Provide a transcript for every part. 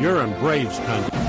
You're in Braves country.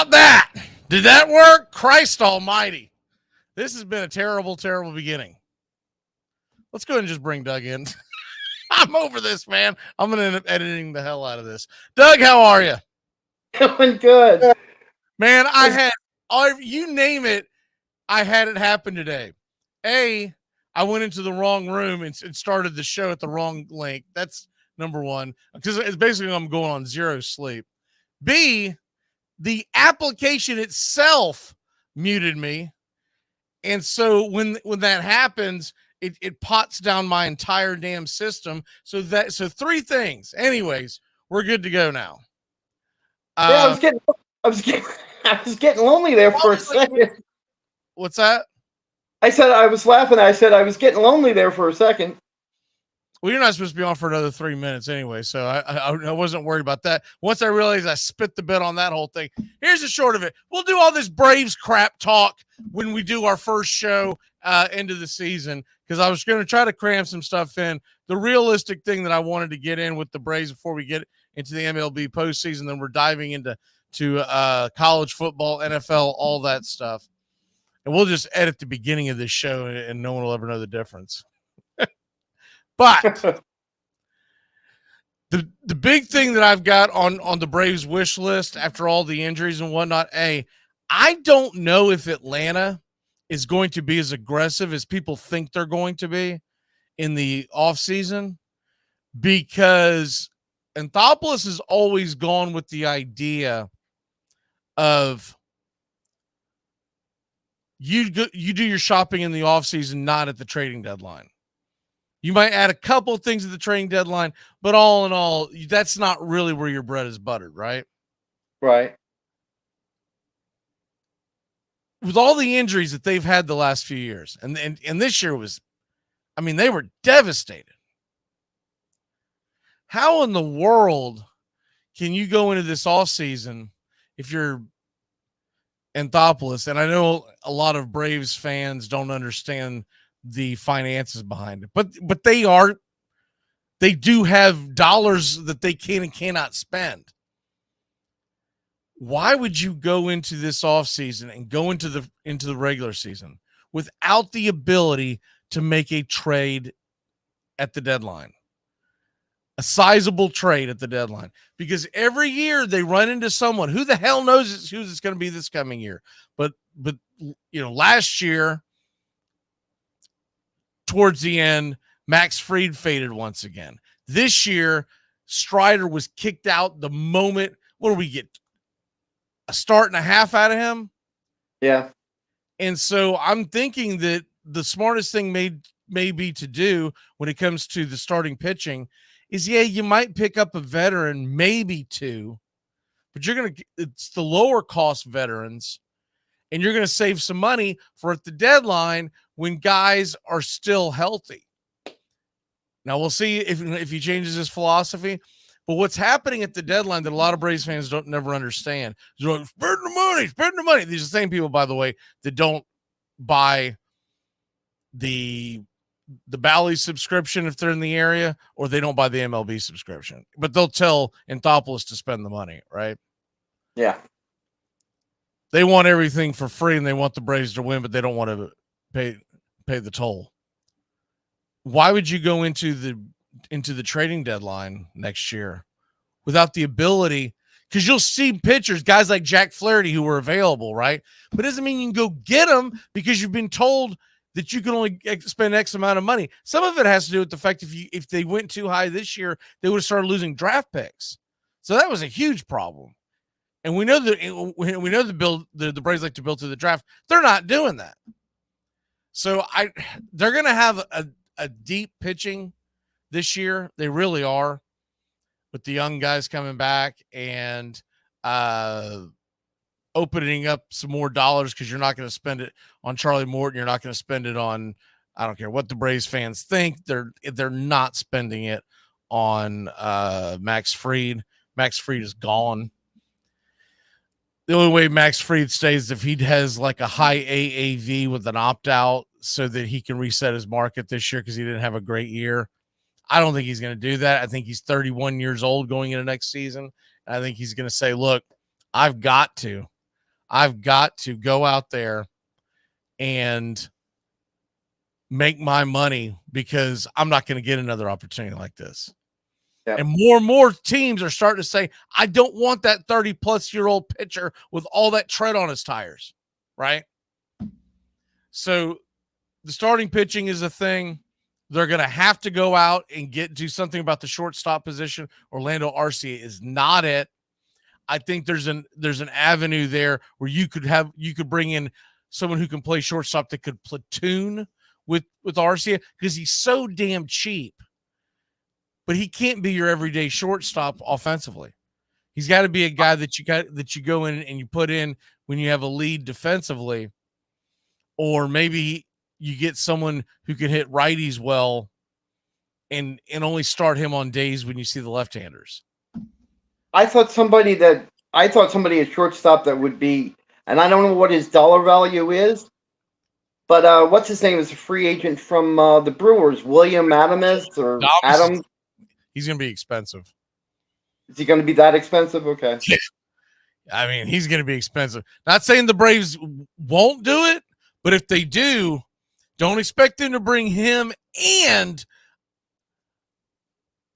about that? Did that work? Christ almighty. This has been a terrible, terrible beginning. Let's go ahead and just bring Doug in. I'm over this, man. I'm going to end up editing the hell out of this. Doug, how are you? Doing good. Man, I had, you name it, I had it happen today. I went into the wrong room and started the show at the wrong link. That's number one, because it's basically I'm going on zero sleep. B, the application itself muted me. And so when that happens, it pots down my entire damn system. So three things. Anyways, we're good to go now. Yeah, I was getting lonely there for a second. What's that? I said I was laughing. I said I was getting lonely there for a second. Well, you're not supposed to be on for another 3 minutes anyway, so I wasn't worried about that. Once I realized I spit the bit on that whole thing, here's the short of it. We'll do all this Braves crap talk when we do our first show into the season, because I was going to try to cram some stuff in. The realistic thing that I wanted to get in with the Braves before we get into the MLB postseason, then we're diving into college football, NFL, all that stuff. And we'll just edit the beginning of this show, and no one will ever know the difference. But the big thing that I've got on the Braves wish list after all the injuries and whatnot, I don't know if Atlanta is going to be as aggressive as people think they're going to be in the offseason, because Anthopoulos has always gone with the idea of you do your shopping in the offseason, not at the trading deadline. You might add a couple of things at the trading deadline, but all in all, that's not really where your bread is buttered, right? Right. With all the injuries that they've had the last few years, and this year was, I mean, they were devastated. How in the world can you go into this offseason if you're Anthopoulos? And I know a lot of Braves fans don't understand the finances behind it, but they do have dollars that they can and cannot spend. Why would you go into this offseason and go into the regular season without the ability to make a trade at the deadline? A sizable trade at the deadline, because every year they run into someone. Who the hell knows who's it's going to be this coming year? But last year, towards the end, Max Fried faded once again. This year, Strider was kicked out the moment. What do we get? A start and a half out of him? Yeah. And so I'm thinking that the smartest thing may be to do when it comes to the starting pitching is, you might pick up a veteran, maybe two, but it's the lower cost veterans, and you're going to save some money for at the deadline when guys are still healthy. Now we'll see if he changes his philosophy. But what's happening at the deadline that a lot of Braves fans never understand is, like, spend the money. These are the same people, by the way, that don't buy the Bally subscription if they're in the area, or they don't buy the MLB subscription. But they'll tell Anthopoulos to spend the money, right? Yeah. They want everything for free, and they want the Braves to win, but they don't want to pay the toll. Why would you go into the trading deadline next year without the ability? Because you'll see pitchers, guys like Jack Flaherty, who were available, right? But it doesn't mean you can go get them because you've been told that you can only spend X amount of money. Some of it has to do with the fact if they went too high this year, they would have started losing draft picks. So that was a huge problem. And we know that the Braves like to build through the draft. They're not doing that. So they're going to have a deep pitching this year. They really are, with the young guys coming back and opening up some more dollars, because you're not going to spend it on Charlie Morton. You're not going to spend it on, I don't care what the Braves fans think. They're not spending it on Max Fried. Max Fried is gone. The only way Max Fried stays is if he has like a high AAV with an opt-out so that he can reset his market this year because he didn't have a great year. I don't think he's going to do that. I think he's 31 years old going into next season. I think he's going to say, look, I've got to. I've got to go out there and make my money because I'm not going to get another opportunity like this. Yep. And more teams are starting to say, I don't want that 30-plus-year-old pitcher with all that tread on his tires, right? So the starting pitching is a thing. They're going to have to go out and do something about the shortstop position. Orlando Arcia is not it. I think there's an avenue there where you could bring in someone who can play shortstop that could platoon with Arcia because he's so damn cheap. But he can't be your everyday shortstop offensively. He's got to be a guy that you go in and you put in when you have a lead defensively, or maybe you get someone who can hit righties well and only start him on days when you see the left-handers. I thought somebody at shortstop that would be, and I don't know what his dollar value is, but what's his name is a free agent from the Brewers, William Adams or Adams. He's going to be expensive. Is he going to be that expensive? Okay. I mean, he's going to be expensive. Not saying the Braves won't do it, but if they do, don't expect them to bring him and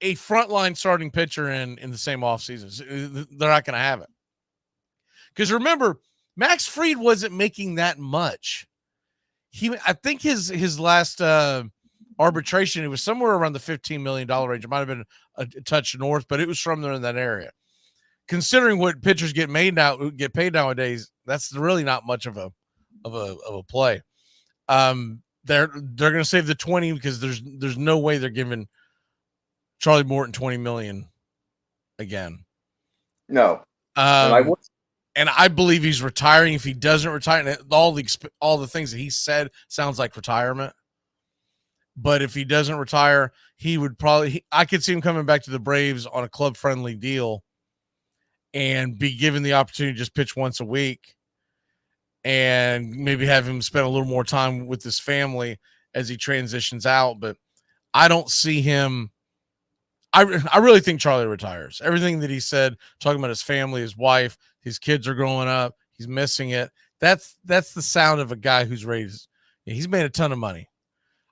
a frontline starting pitcher in the same offseason. They're not going to have it. Because remember, Max Fried wasn't making that much. I think his last arbitration, it was somewhere around the $15 million range. It might have been a touch north, but it was from there in that area. Considering what pitchers get paid nowadays, that's really not much of a play. They're going to save the 20 because there's no way they're giving Charlie Morton $20 million again. No. And I believe he's retiring. If he doesn't retire, and all the things that he said sounds like retirement. But if he doesn't retire, he would I could see him coming back to the Braves on a club-friendly deal and be given the opportunity to just pitch once a week and maybe have him spend a little more time with his family as he transitions out. But I don't see him. I really think Charlie retires. Everything that he said, talking about his family, his wife, his kids are growing up, he's missing it. That's the sound of a guy who's raised. He's made a ton of money.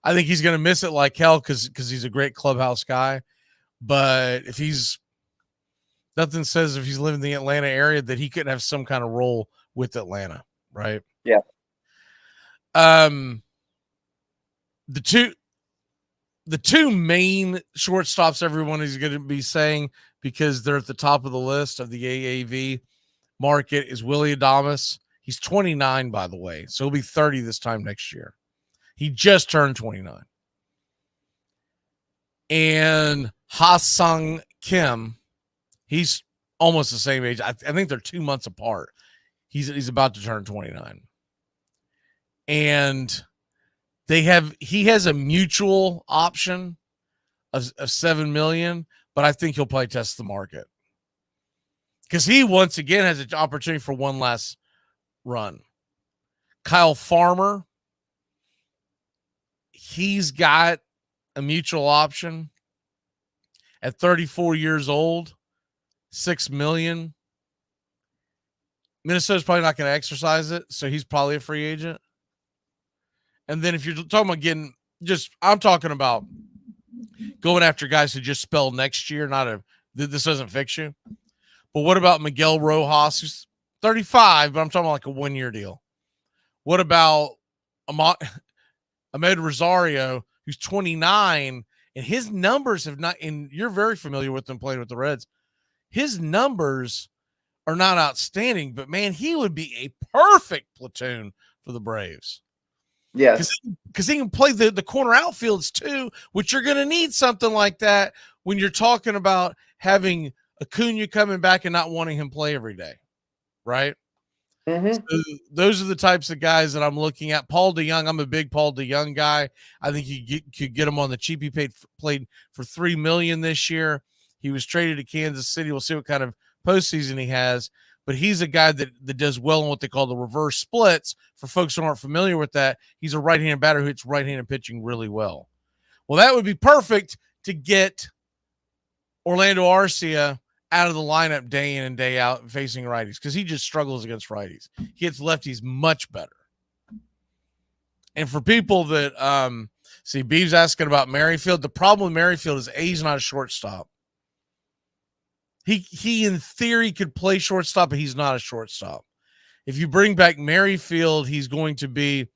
I think he's going to miss it like hell because he's a great clubhouse guy. But nothing says if he's living in the Atlanta area that he couldn't have some kind of role with Atlanta, right? Yeah. The two main shortstops everyone is going to be saying because they're at the top of the list of the AAV market is Willie Adames. He's 29, by the way, so he'll be 30 this time next year. He just turned 29. And Ha-Sung Kim, he's almost the same age. I think they're 2 months apart. He's about to turn 29. And he has a mutual option of $7 million, but I think he'll probably test the market. Because he once again has an opportunity for one last run. Kyle Farmer, he's got a mutual option at 34 years old, $6 million. Minnesota's probably not going to exercise it, so he's probably a free agent. And then if you're talking about I'm talking about going after guys who just spell next year, this doesn't fix you. But what about Miguel Rojas, who's 35, but I'm talking about like a 1-year deal? What about Ahmed Rosario, who's 29, and his numbers have not, and you're very familiar with him playing with the Reds. His numbers are not outstanding, but man, he would be a perfect platoon for the Braves. Yeah. Because he can play the corner outfields too, which you're going to need something like that when you're talking about having Acuna coming back and not wanting him play every day. Right. Mm-hmm. So those are the types of guys that I'm looking at. Paul DeYoung, I'm a big Paul DeYoung guy. I think you could get him on the cheap. He played for $3 million this year. He was traded to Kansas City. We'll see what kind of postseason he has. But he's a guy that does well in what they call the reverse splits. For folks who aren't familiar with that, he's a right-handed batter who hits right-handed pitching really well. Well, that would be perfect to get Orlando Arcia out of the lineup day in and day out facing righties because he just struggles against righties. He hits lefties much better. And for people that see, Bee's asking about Merrifield. The problem with Merrifield is he's not a shortstop. He in theory could play shortstop, but he's not a shortstop. If you bring back Merrifield, he's going to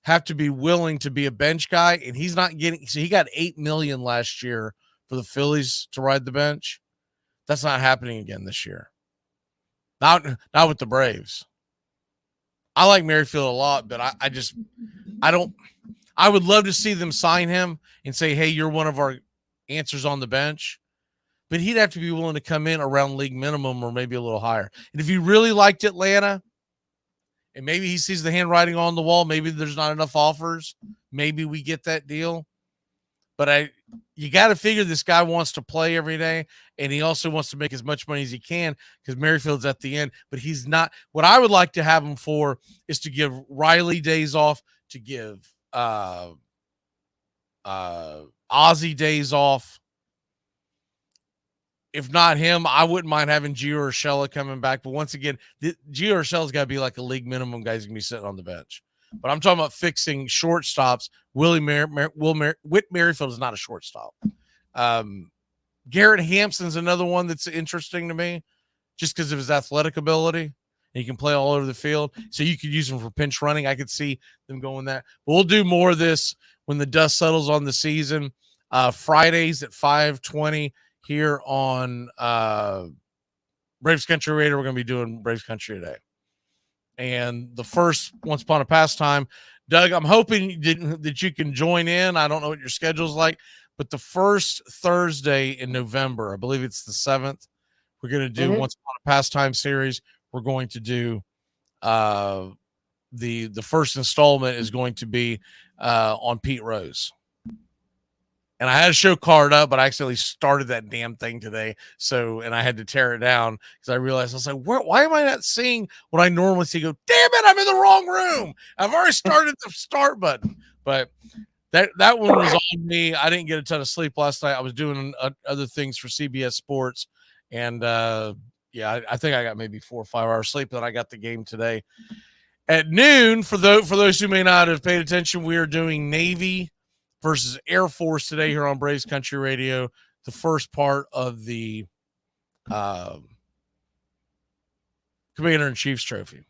have to be willing to be a bench guy, and he's not getting. So he got $8 million last year for the Phillies to ride the bench. That's not happening again this year. Not with the Braves. I like Merrifield a lot, but I would love to see them sign him and say, hey, you're one of our answers on the bench. But he'd have to be willing to come in around league minimum or maybe a little higher. And if he really liked Atlanta, and maybe he sees the handwriting on the wall, maybe there's not enough offers, maybe we get that deal. But you got to figure this guy wants to play every day, and he also wants to make as much money as he can because Merrifield's at the end. But he's not. What I would like to have him for is to give Riley days off, to give Ozzie days off. If not him, I wouldn't mind having Gio Urshela coming back. But once again, Gio Urshela's got to be like a league minimum guy who's going to be sitting on the bench. But I'm talking about fixing shortstops. Whit Merrifield is not a shortstop. Garrett Hampson's another one that's interesting to me just because of his athletic ability. And he can play all over the field. So you could use him for pinch running. I could see them going that. But we'll do more of this when the dust settles on the season. Fridays at 5:20 here on Braves Country Radio. We're going to be doing Braves Country today. And the first Once Upon a Pastime, Doug, I'm hoping that you can join in. I don't know what your schedule's like, but the first Thursday in November, I believe it's the 7th, we're going to do Once Upon a Pastime series. We're going to do the first installment is going to be on Pete Rose. And I had a show card up, but I accidentally started that damn thing today. And I had to tear it down because I realized I was like, why am I not seeing what I normally see? Go, damn it, I'm in the wrong room. I've already started the start button. But that one was on me. I didn't get a ton of sleep last night. I was doing other things for CBS Sports. And I think I got maybe 4 or 5 hours sleep. Then I got the game today at noon. For those who may not have paid attention, we are doing Navy versus Air Force today here on Braves Country Radio, the first part of the Commander-in-Chief's trophy.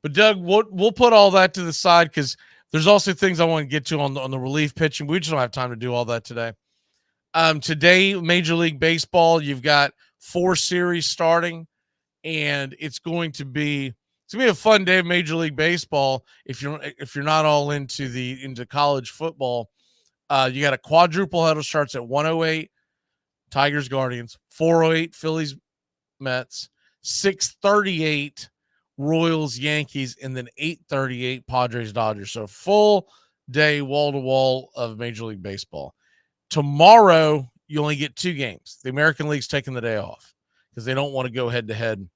But Doug, we'll put all that to the side because there's also things I want to get to on the relief pitching. We just don't have time to do all that today. Today, Major League Baseball, you've got 4 series starting, and it's going to be a fun day of Major League Baseball if you're not all into college football. You got a quadruple header starts at 1:08, Tigers Guardians, 4:08 Phillies Mets, 6:38 Royals Yankees, and then 8:38 Padres Dodgers. So full day wall to wall of Major League Baseball. Tomorrow you only get 2 games. The American League's taking the day off because they don't want to go head to head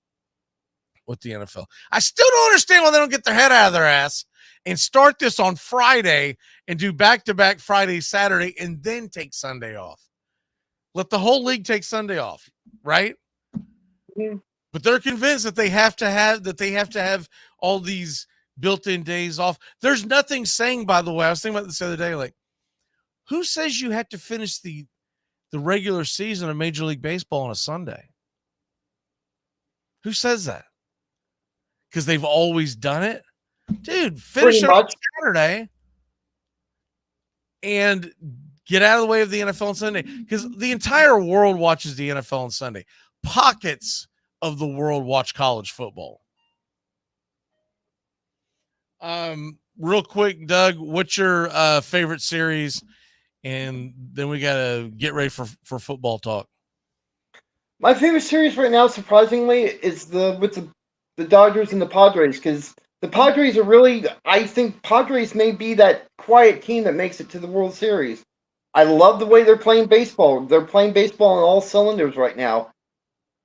with the NFL. I still don't understand why they don't get their head out of their ass and start this on Friday and do back-to-back Friday, Saturday, and then take Sunday off. Let the whole league take Sunday off, right? Mm-hmm. But they're convinced that they have to have all these built-in days off. There's nothing saying, by the way, I was thinking about this the other day, like, who says you have to finish the regular season of Major League Baseball on a Sunday? Who says that? Because they've always done it? Dude, finish it on Saturday and get out of the way of the NFL on Sunday because the entire world watches the NFL on Sunday. Pockets of the world watch college football. Real quick, Doug, what's your favorite series? And then we got to get ready for football talk. My favorite series right now, surprisingly, is with the Dodgers and the Padres because the Padres are really, I think Padres may be that quiet team that makes it to the World Series. I love the way they're playing baseball. They're playing baseball on all cylinders right now.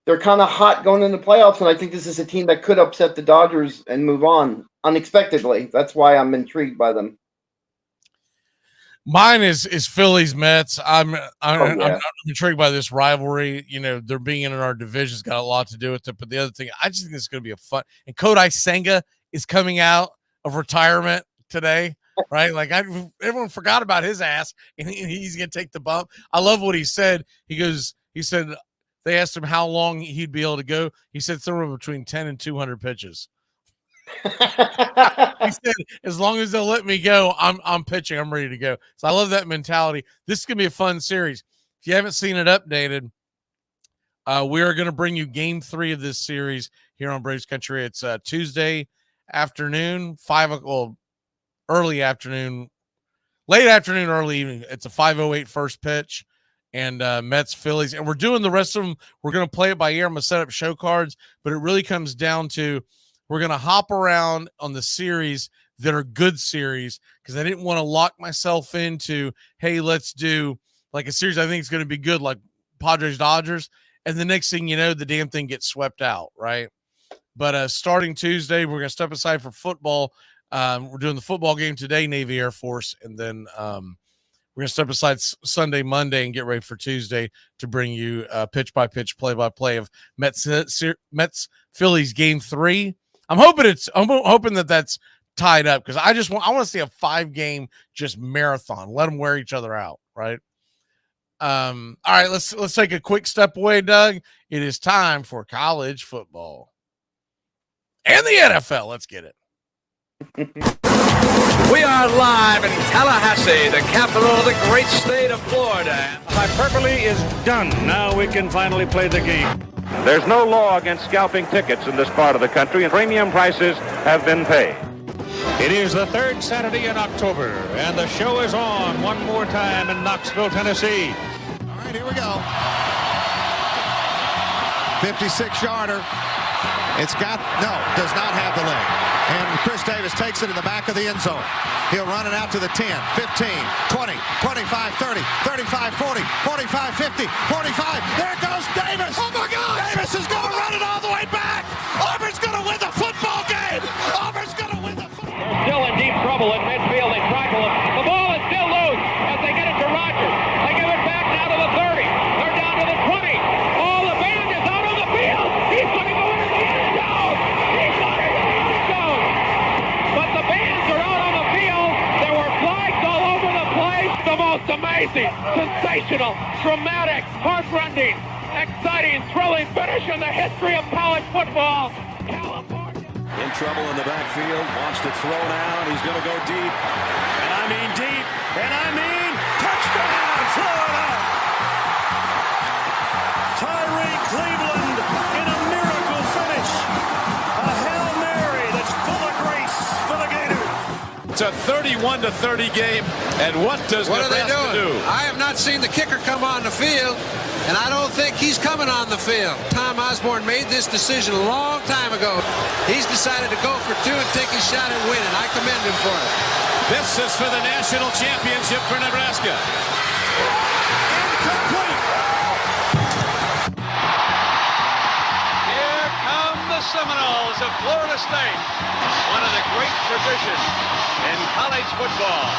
They're kind of hot going into the playoffs, and I think this is a team that could upset the Dodgers and move on unexpectedly. That's why I'm intrigued by them. Mine is Phillies Mets. I'm intrigued by this rivalry. You know, they're being in our division's got a lot to do with it. But the other thing, I just think it's going to be a fun. And Kodai Senga is coming out of retirement today, right? Like everyone forgot about his ass, and he's going to take the bump. I love what he said. He said they asked him how long he'd be able to go. He said somewhere between 10 and 200 pitches. He said, as long as they'll let me go, I'm pitching. I'm ready to go. So I love that mentality. This is going to be a fun series. If you haven't seen it updated, we are going to bring you game 3 of this series here on Braves Country. It's Tuesday afternoon, early afternoon, late afternoon, early evening. It's a 5:08 first pitch, and Mets, Phillies. And we're doing the rest of them. We're going to play it by ear. I'm going to set up show cards, but it really comes down to we're going to hop around on the series that are good series, because I didn't want to lock myself into, hey, let's do like a series I think is going to be good, like Padres-Dodgers, and the next thing you know, the damn thing gets swept out, right? But starting Tuesday, we're going to step aside for football. We're doing the football game today, Navy Air Force, and then we're going to step aside Sunday, Monday, and get ready for Tuesday to bring you pitch-by-pitch, play-by-play of Mets Phillies game 3. I'm hoping that that's tied up, because I want to see a 5-game just marathon. Let them wear each other out, right? All right, let's take a quick step away, Doug. It is time for college football and the NFL. Let's get it. We are live in Tallahassee, the capital of the great state of Florida. Hyperbole is done. Now we can finally play the game. There's no law against scalping tickets in this part of the country, and premium prices have been paid. It is the 3rd Saturday in October, and the show is on one more time in Knoxville, Tennessee. All right, here we go. 56-yarder. Does not have the leg. And Chris Davis takes it in the back of the end zone. He'll run it out to the 10, 15, 20, 25, 30, 35, 40, 45, 50, 45. There goes Davis. Oh, my God. Davis is going to run it all the way back. Auburn's going to win the football game. Auburn's going to win the football game. They're still in deep trouble at midfield. They tackle him. The ball is still loose as they get it to Rogers. They give it back now to the 30. They're down to the 20. Oh, the band is out on the field. He's going to go into the end zone. He's going into the end zone. But the bands are out on the field. There were flags all over the place. The most amazing, sensational, dramatic, heart-rending, exciting, thrilling finish in the history of college football. California. In trouble in the backfield, wants to throw now, and he's going to go deep. And I mean deep, and I mean touchdown, Florida! Tyree Cleveland in a miracle finish. A Hail Mary that's full of grace for the Gators. It's a 31-30 game, and what does Nebraska do? I have not seen the kicker come on the field, and I don't think he's coming on the field. Tom Osborne made this decision a long time ago. He's decided to go for 2 and take his shot at winning. I commend him for it. This is for the national championship for Nebraska. Incomplete. Here come the Seminoles of Florida State. One of the great traditions in college football.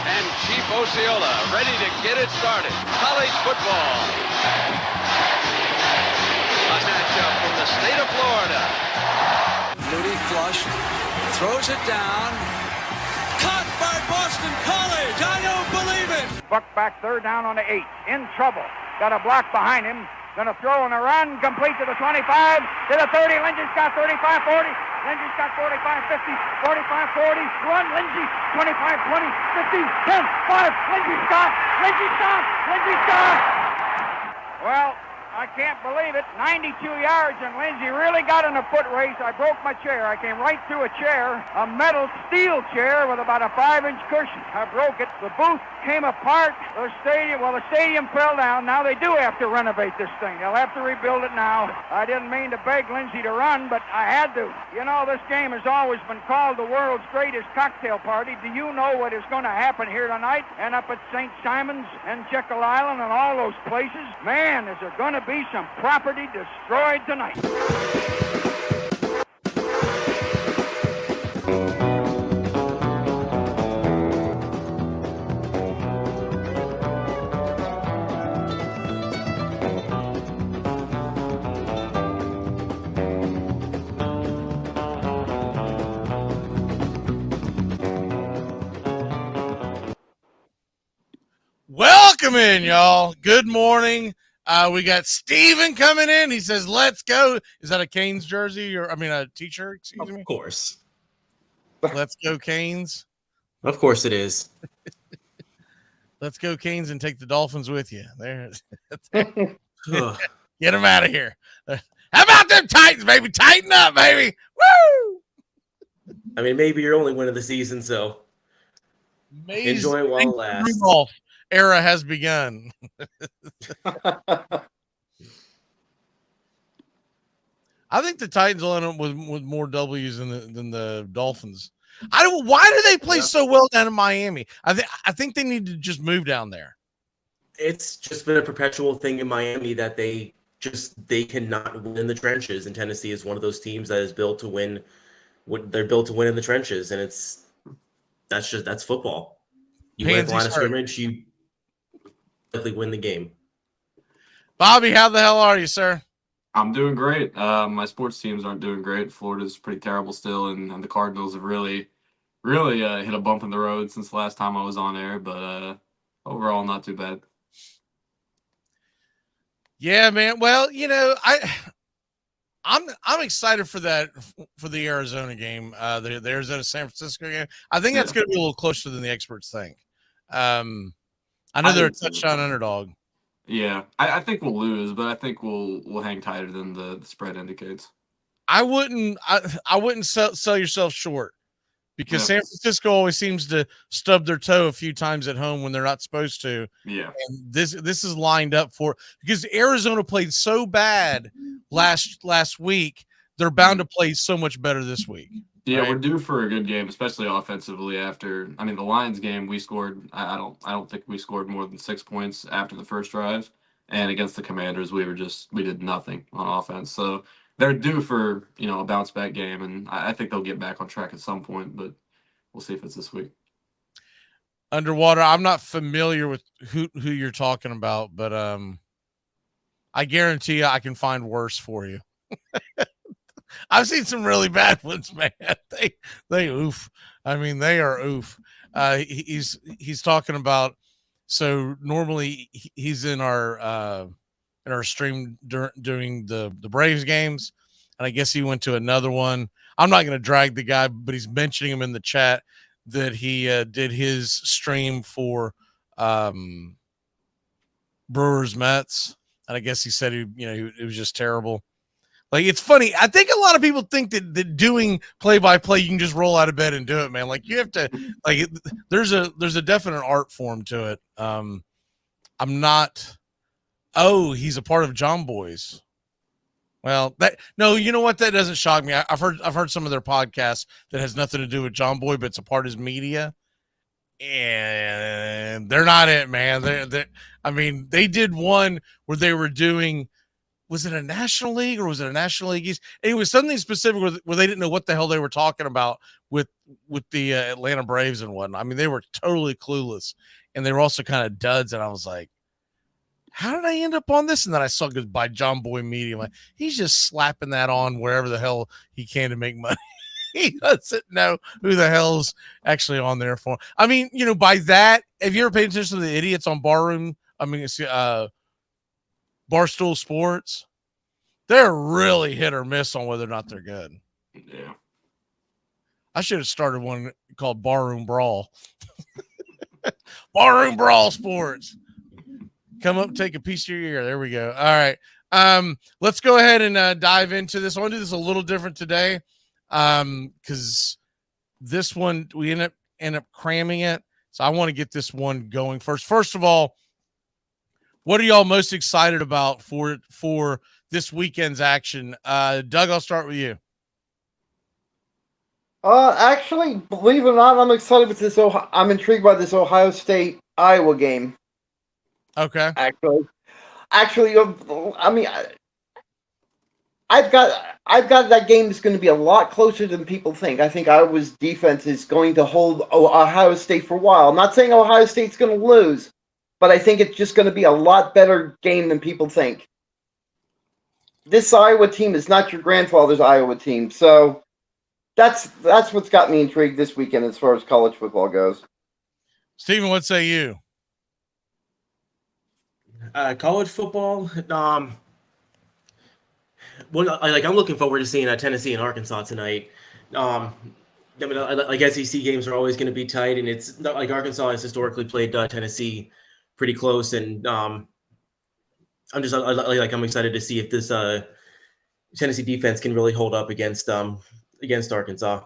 And Chief Osceola ready to get it started. College football. A matchup from the state of Florida. Moody flush, throws it down. Caught by Boston College. I don't believe it. Buck back, 3rd down on the 8. In trouble. Got a block behind him. Gonna throw on a run. Complete to the 25. To the 30. Lindsey's got 35, 40. Lindsey's got 45, 50, 45, 40. Run, Lindsey. 25, 20, 50, 10, 5. Lindsey stop. Lindsey stop. Lindsey stop. Well, I can't believe it. 92 yards, and Lindsey really got in a foot race. I broke my chair. I came right through a chair, a metal steel chair with about a 5-inch cushion. I broke it. The booth came apart. The stadium fell down. Now they do have to renovate this thing. They'll have to rebuild it now. I didn't mean to beg Lindsey to run, but I had to. You know, this game has always been called the world's greatest cocktail party. Do you know what is going to happen here tonight and up at St. Simon's and Jekyll Island and all those places? Man, is there going to be some property destroyed tonight. Welcome in, y'all. Good morning. We got Steven coming in. He says, let's go. Is that a Canes jersey or a t-shirt? Excuse me. Of course. Let's go Canes. Of course it is. Let's go Canes and take the Dolphins with you. There. Get them out of here. How about them Titans, baby? Tighten up, baby. Woo! I mean, maybe you're only winning the season, so enjoy it while it lasts. Rudolph era has begun. I think the Titans will end up with more W's than the Dolphins. Why do they play so well down in Miami? I think they need to just move down there. It's just been a perpetual thing in Miami that they cannot win in the trenches, and Tennessee is one of those teams that is built to win. They're built to win in the trenches, and that's football. You win the line of scrimmage, you likely win the game. Bobby, how the hell are you, sir? I'm doing great. My sports teams aren't doing great. Florida's pretty terrible still, and the Cardinals have really hit a bump in the road since the last time I was on air, but overall not too bad. Yeah, man. Well, I'm excited for the Arizona game, the Arizona San Francisco game. I think that's going to be a little closer than the experts think. I know they're a touchdown underdog. Yeah, I think we'll lose, but I think we'll hang tighter than the spread indicates. I wouldn't sell yourself short because San Francisco always seems to stub their toe a few times at home when they're not supposed to. Yeah, and this is lined up for because Arizona played so bad last week. They're bound to play so much better this week. Yeah, right? We're due for a good game, especially offensively. The Lions game, we scored. I don't think we scored more than 6 points after the first drive, and against the Commanders, we did nothing on offense. So they're due for a bounce back game, and I think they'll get back on track at some point. But we'll see if it's this week. Underwater, I'm not familiar with who you're talking about, but I guarantee you I can find worse for you. I've seen some really bad ones, man. They oof. They are oof. He's talking about. So normally he's in our stream during the Braves games, and I guess he went to another one. I'm not going to drag the guy, but he's mentioning him in the chat that he did his stream for Brewers Mets, and I guess he said it was just terrible. Like, it's funny. I think a lot of people think that doing play-by-play, you can just roll out of bed and do it, man. Like, you have to, there's a definite art form to it. I'm not, he's a part of John Boy's. Well, you know what? That doesn't shock me. I've heard some of their podcasts that has nothing to do with John Boy, but it's a part of his media. And they're not it, man. They did one where they were doing, was it a National League or was it a National League East? It was something specific where they didn't know what the hell they were talking about with the Atlanta Braves and whatnot. They were totally clueless, and they were also kind of duds. And I was like, how did I end up on this? And then I saw it by John Boy Media. I'm like, he's just slapping that on wherever the hell he can to make money. He doesn't know who the hell's actually on there for. By that, have you ever paid attention to the idiots on Barstool Sports? They're really hit or miss on whether or not they're good. Yeah. I should have started one called Barroom Brawl. Barroom Brawl Sports. Come up, take a piece of your ear. There we go. All right. Let's go ahead and dive into this. I want to do this a little different today because this one, we end up cramming it. So I want to get this one going first. First of all, what are y'all most excited about for this weekend's action? Doug, I'll start with you. Actually, believe it or not, I'm excited with this. I'm intrigued by this Ohio State Iowa game. Okay. Actually, I've got that game is going to be a lot closer than people think. I think Iowa's defense is going to hold Ohio State for a while. I'm not saying Ohio State's going to lose, but I think it's just going to be a lot better game than people think. This Iowa team is not your grandfather's Iowa team, so that's what's got me intrigued this weekend as far as college football goes. Steven, what say you? College football. I'm looking forward to seeing Tennessee and Arkansas tonight. SEC games are always going to be tight, and it's not like Arkansas has historically played Tennessee pretty close, and I'm excited to see if this Tennessee defense can really hold up against Arkansas.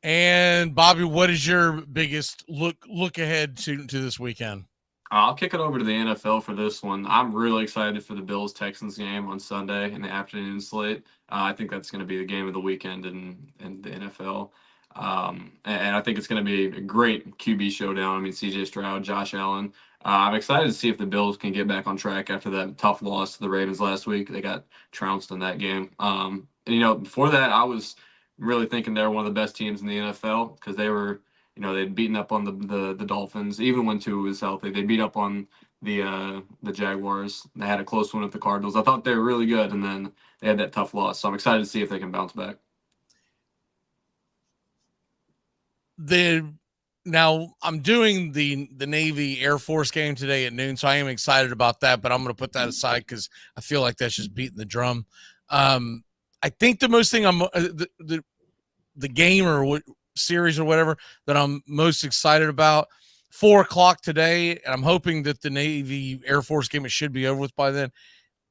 And Bobby, what is your biggest look ahead to this weekend? I'll kick it over to the NFL for this one. I'm really excited for the Bills-Texans game on Sunday in the afternoon slate. I think that's going to be the game of the weekend in the NFL. And I think it's going to be a great QB showdown. I mean, CJ Stroud, Josh Allen. I'm excited to see if the Bills can get back on track after that tough loss to the Ravens last week. They got trounced in that game. And, before that, I was really thinking they were one of the best teams in the NFL because they were – they'd beaten up on the Dolphins, even when Tua was healthy. They beat up on the Jaguars. They had a close one with the Cardinals. I thought they were really good, and then they had that tough loss. So I'm excited to see if they can bounce back. Now I'm doing the Navy Air Force game today at noon, so I am excited about that, but I'm going to put that aside because I feel like that's just beating the drum. I think the most thing the game or what series or whatever that I'm most excited about, 4:00 today, and I'm hoping that the Navy Air Force game, it should be over with by then.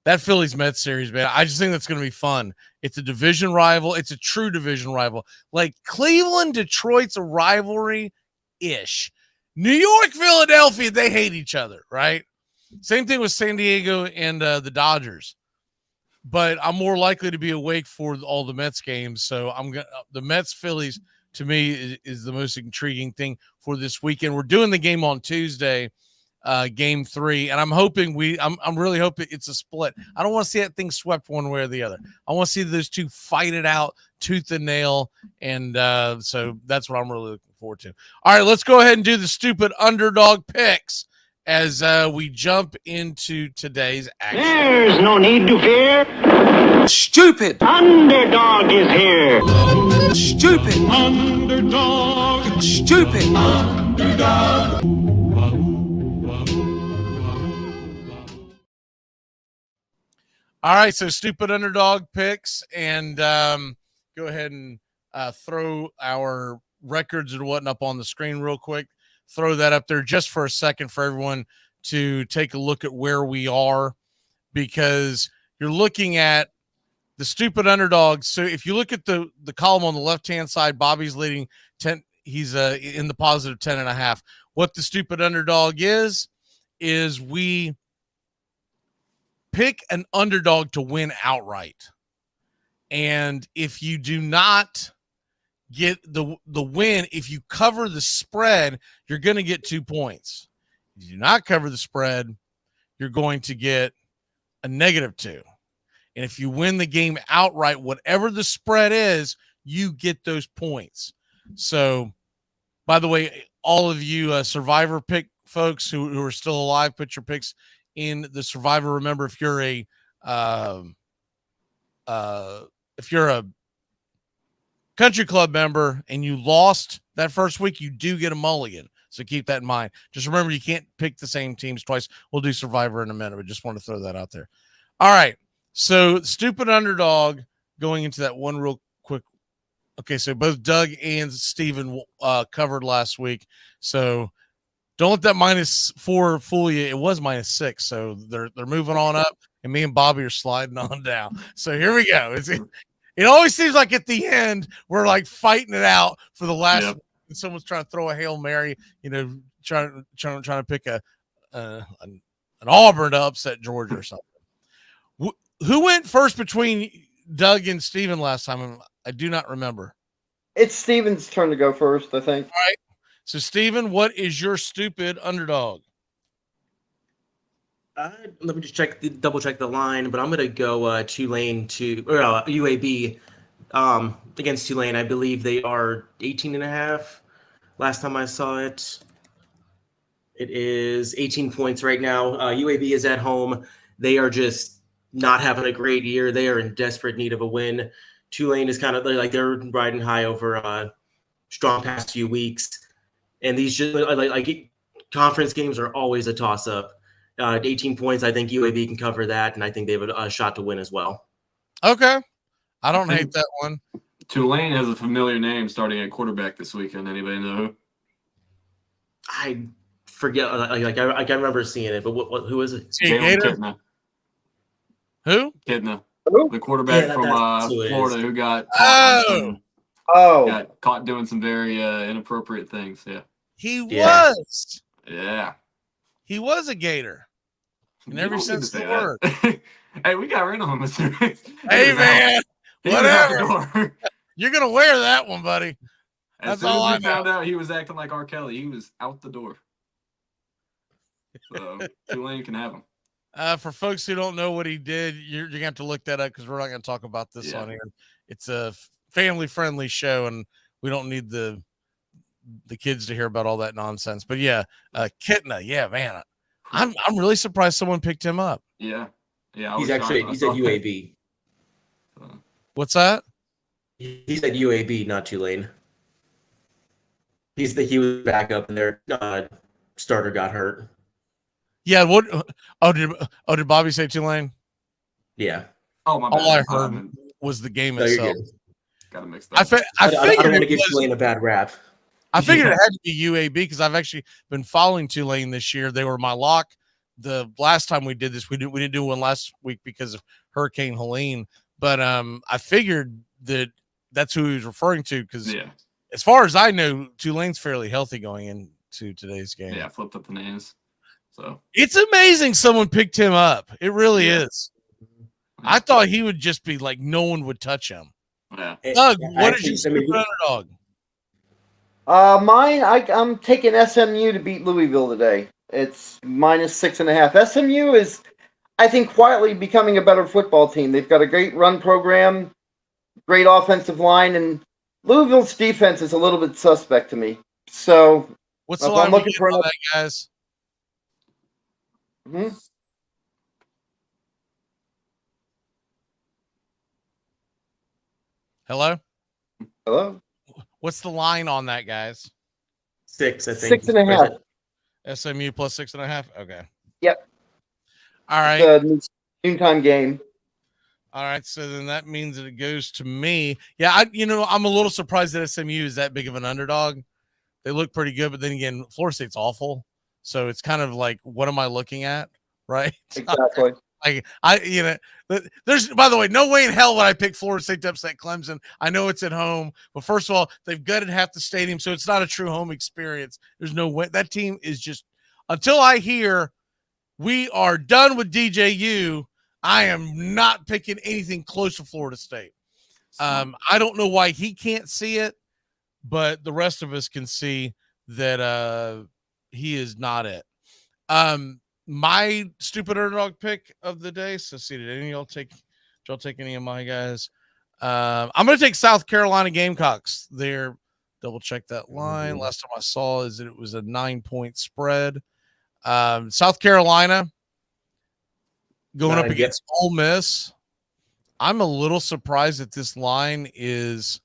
That Phillies Mets series, man, I just think that's going to be fun. It's a division rival. It's a true division rival. Like Cleveland, Detroit's a rivalry-ish. New York, Philadelphia, they hate each other, right? Same thing with San Diego and the Dodgers. But I'm more likely to be awake for all the Mets games, so the Mets Phillies to me is the most intriguing thing for this weekend. We're doing the game on Tuesday, game 3, and I'm really hoping it's a split. I don't want to see that thing swept one way or the other. I want to see those two fight it out tooth and nail, and so that's what I'm really looking forward to. All right, let's go ahead and do the stupid underdog picks as we jump into today's action. There's no need to fear. Stupid Underdog is here. Stupid underdog. Stupid underdog. All right, so stupid underdog picks, and go ahead and throw our records and whatnot up on the screen real quick. Throw that up there just for a second for everyone to take a look at where we are, because you're looking at the stupid underdogs. So if you look at the column on the left-hand side, Bobby's leading 10. He's in the positive 10.5. What the stupid underdog is we pick an underdog to win outright. And if you do not get the win, if you cover the spread, you're going to get 2 points. If you do not cover the spread, you're going to get a -2. And if you win the game outright, whatever the spread is, you get those points. So, by the way, all of you Survivor pick folks who are still alive, put your picks in the Survivor. Remember, if you're a country club member and you lost that first week, you do get a mulligan. So keep that in mind. Just remember, you can't pick the same teams twice. We'll do Survivor in a minute, but just want to throw that out there. All right. So stupid underdog going into that one real quick. Okay. So both Doug and Steven covered last week. So don't let that -4 fool you. It was -6. So they're moving on up, and me and Bobby are sliding on down. So here we go. It always seems like at the end, we're like fighting it out for the last. Yep. And someone's trying to throw a Hail Mary, trying to pick an Auburn to upset Georgia or something. Who went first between Doug and Steven last time? I do not remember. It's Steven's turn to go first, I think. All right. So, Steven, what is your stupid underdog? Let me just double check the line, but I'm going to go Tulane UAB against Tulane. I believe they are 18.5. Last time I saw it, it is 18 points right now. UAB is at home. They are just not having a great year. They are in desperate need of a win. Tulane is kind of they're riding high over strong past few weeks, and these just conference games are always a toss-up. 18 points, I think UAB can cover that, and I think they have a shot to win as well. Okay. I don't hate that one. Tulane has a familiar name starting at quarterback this weekend. Anybody know who? I forget. I remember seeing it, but who is it? Jalen Kitna. Who? Kitna. Who? The quarterback from Florida who got caught doing some very inappropriate things. Yeah. He was. Yeah. He was a Gator. In every sense of the word. Hey, we got rid of him. Hey, man. Whatever. You're going to wear that one, buddy. As soon as we found out he was acting like R. Kelly, he was out the door. So Tulane can have him. For folks who don't know what he did, you're going to have to look that up because we're not going to talk about this on here. It's a family-friendly show, and we don't need the kids to hear about all that nonsense. But Kitna, man, I'm really surprised someone picked him up. Yeah. He's at UAB. What's that? He's at UAB, not Tulane. He was back up, and their starter got hurt. Yeah. What? Did Bobby say Tulane? Yeah. Oh my bad. All I heard was the game itself. Got to mix that. I don't want to give Tulane a bad rap. I figured it had to be UAB because I've actually been following Tulane this year. They were my lock. The last time we did this, we didn't do one last week because of Hurricane Helene. But I figured that's who he was referring to because as far as I know, Tulane's fairly healthy going into today's game. Yeah, flipped up the names. So it's amazing someone picked him up. It really is. I thought he would just be like no one would touch him. Yeah. Doug, what is your stupid underdog? Mine, I'm taking SMU to beat Louisville today. It's -6.5. SMU is, I think, quietly becoming a better football team. They've got a great run program, great offensive line, and Louisville's defense is a little bit suspect to me. So, what's the line looking for that, guys? Hello? Hello? What's the line on that, guys? 6, I think. 6.5. SMU plus 6.5? Okay. Yep. All right. It's a noontime game. All right. So then that means that it goes to me. Yeah, I'm a little surprised that SMU is that big of an underdog. They look pretty good, but then again, Florida State's awful. So it's kind of like, what am I looking at? Right? Exactly. There's, by the way, no way in hell would I pick Florida State to upset Clemson. I know it's at home, but first of all, they've gutted half the stadium, so it's not a true home experience. There's no way. That team is just, until I hear we are done with DJU, I am not picking anything close to Florida State. I don't know why he can't see it, but the rest of us can see that he is not it. My stupid underdog pick of the day. So see, did any of y'all take any of my guys? I'm going to take South Carolina Gamecocks. There, double check that line. Last time I saw is that it was a 9-point spread. South Carolina going up against Ole Miss. I'm a little surprised that this line is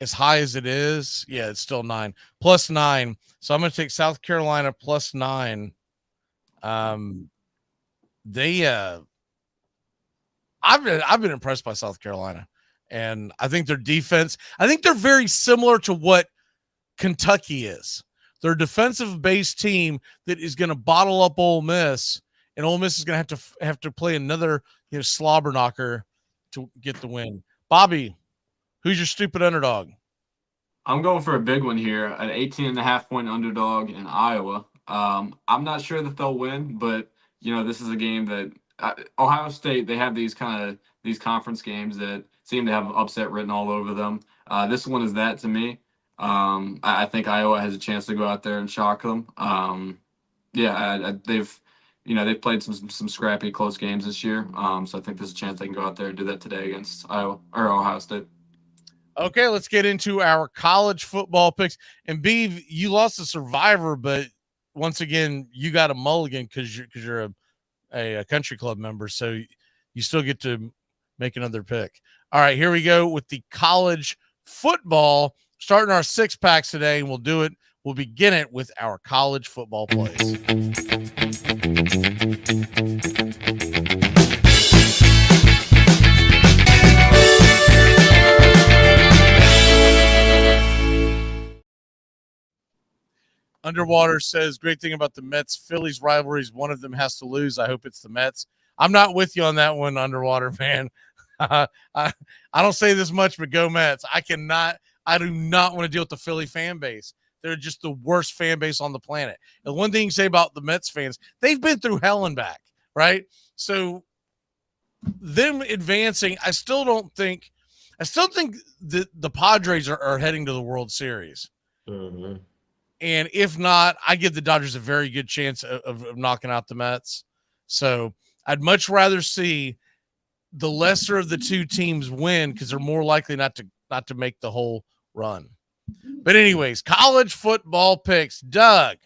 as high as it is. Yeah, it's still 9 plus 9. So I'm going to take South Carolina plus 9. I've been impressed by South Carolina, and I think their defense, I think they're very similar to what Kentucky is. They're a defensive-based team that is going to bottle up Ole Miss, and Ole Miss is going to have to play another slobber knocker to get the win. Bobby, who's your stupid underdog? I'm going for a big one here, an 18.5-point underdog in Iowa. I'm not sure that they'll win, but this is a game that Ohio State, they have these conference games that seem to have upset written all over them. This one is that to me. I think Iowa has a chance to go out there and shock them. They've played some scrappy close games this year. So I think there's a chance they can go out there and do that today against Iowa or Ohio State. Okay, let's get into our college football picks. And Beav, you lost a survivor, but once again, you got a mulligan because you're a country club member, so you still get to make another pick. All right, here we go with the college football, starting our 6-packs today, and we'll do it we'll begin it with our college football plays. Underwater says, great thing about the Mets-Phillies rivalries, one of them has to lose. I hope it's the Mets. I'm not with you on that one, Underwater, man. I don't say this much, but go Mets. I do not want to deal with the Philly fan base. They're just the worst fan base on the planet. And one thing you say about the Mets fans, they've been through hell and back, right? So them advancing, I still think that the Padres are heading to the World Series. Mm-hmm. And if not, I give the Dodgers a very good chance of knocking out the Mets. So I'd much rather see the lesser of the two teams win because they're more likely not to make the whole run. But anyways, college football picks. Doug,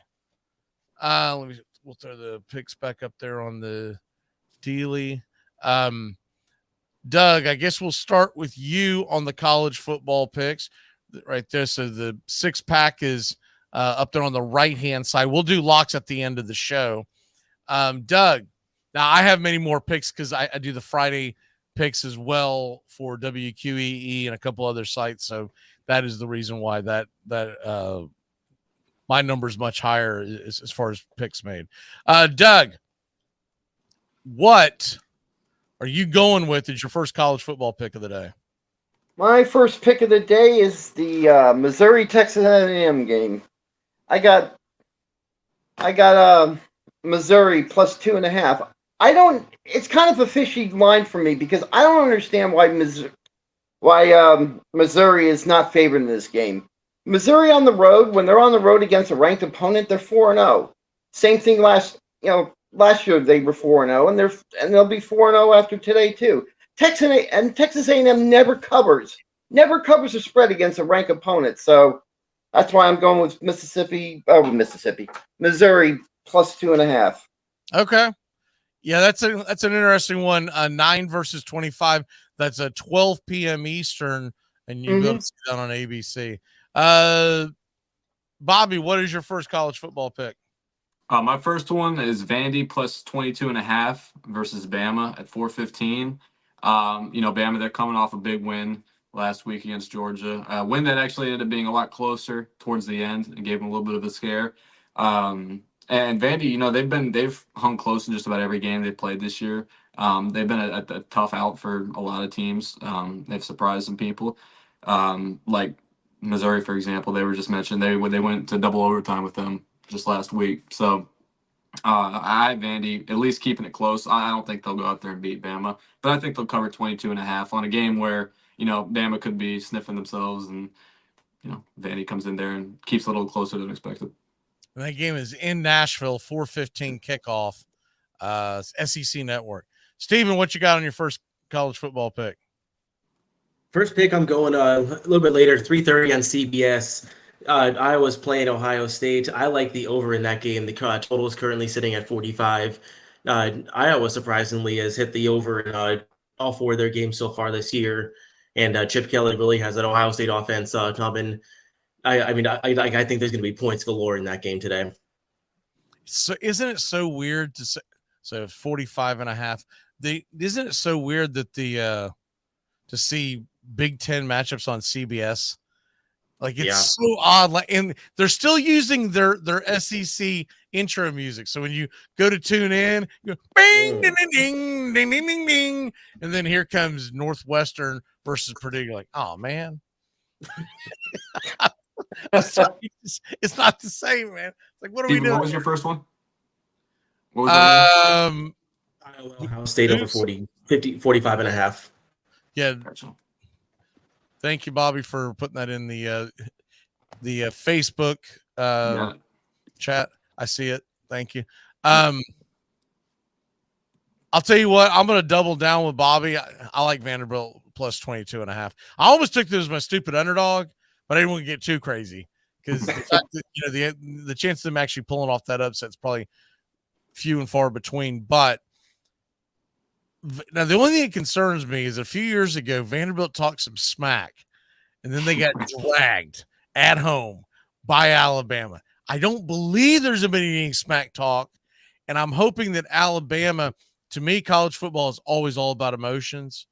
we'll throw the picks back up there on the dealie. Doug, I guess we'll start with you on the college football picks right there. So the 6-pack is up there on the right-hand side. We'll do locks at the end of the show. Doug, now I have many more picks because I do the Friday picks as well for WQEE and a couple other sites. So that is the reason why that my number is much higher as far as picks made. Doug, what are you going with as your first college football pick of the day? My first pick of the day is the Missouri-Texas A&M game. I got Missouri plus 2.5. It's kind of a fishy line for me because I don't understand why Missouri is not favored in this game. Missouri on the road, when they're on the road against a ranked opponent, they're 4-0. Same thing last year they were 4-0 and they'll be 4-0 after today too. Texas A&M never covers a spread against a ranked opponent. So that's why I'm going with Missouri plus 2.5. Okay. Yeah, that's an interesting one. 9 versus 25. That's a 12 p.m. Eastern, and you'll be able to see that on ABC. Bobby, what is your first college football pick? My first one is Vandy plus 22.5 versus Bama at 415. Bama, they're coming off a big win last week against Georgia. A win that actually ended up being a lot closer towards the end and gave them a little bit of a scare. And Vandy, they've hung close in just about every game they've played this year. They've been a tough out for a lot of teams. They've surprised some people. Like Missouri, for example, they were just mentioned. They went to double overtime with them just last week. So I have Vandy at least keeping it close. I don't think they'll go out there and beat Bama, but I think they'll cover 22.5 on a game where, Bama could be sniffing themselves and, Vandy comes in there and keeps it a little closer than expected. And that game is in Nashville, 4:15 kickoff, SEC Network. Steven, what you got on your first college football pick? First pick, I'm going a little bit later, 3:30 on CBS. Iowa's playing Ohio State. I like the over in that game. The total is currently sitting at 45. Iowa, surprisingly, has hit the over in all 4 of their games so far this year. And Chip Kelly really has an Ohio State offense coming. I think there's going to be points galore in that game today. So isn't it so weird to say, 45.5? Isn't it so weird that to see Big Ten matchups on CBS? Like it's so odd. Like, and they're still using their SEC intro music. So when you go to tune in, you go bing, ding, ding, ding, ding, ding, ding, ding, and then here comes Northwestern versus Purdue. You're like, oh man. It's not the same, man. It's like, what are we doing? What was your first one? What was Ohio State over 45.5. Yeah. Thank you, Bobby, for putting that in the Facebook chat. I see it. Thank you. I'll tell you what, I'm going to double down with Bobby. I like Vanderbilt plus 22.5. I almost took this as my stupid underdog, but I didn't want to get too crazy because the fact that, the chance of them actually pulling off that upset is probably few and far between. But now the only thing that concerns me is a few years ago, Vanderbilt talked some smack and then they got dragged at home by Alabama. I don't believe there's anybody getting smack talk, and I'm hoping that Alabama, to me, college football is always all about emotions,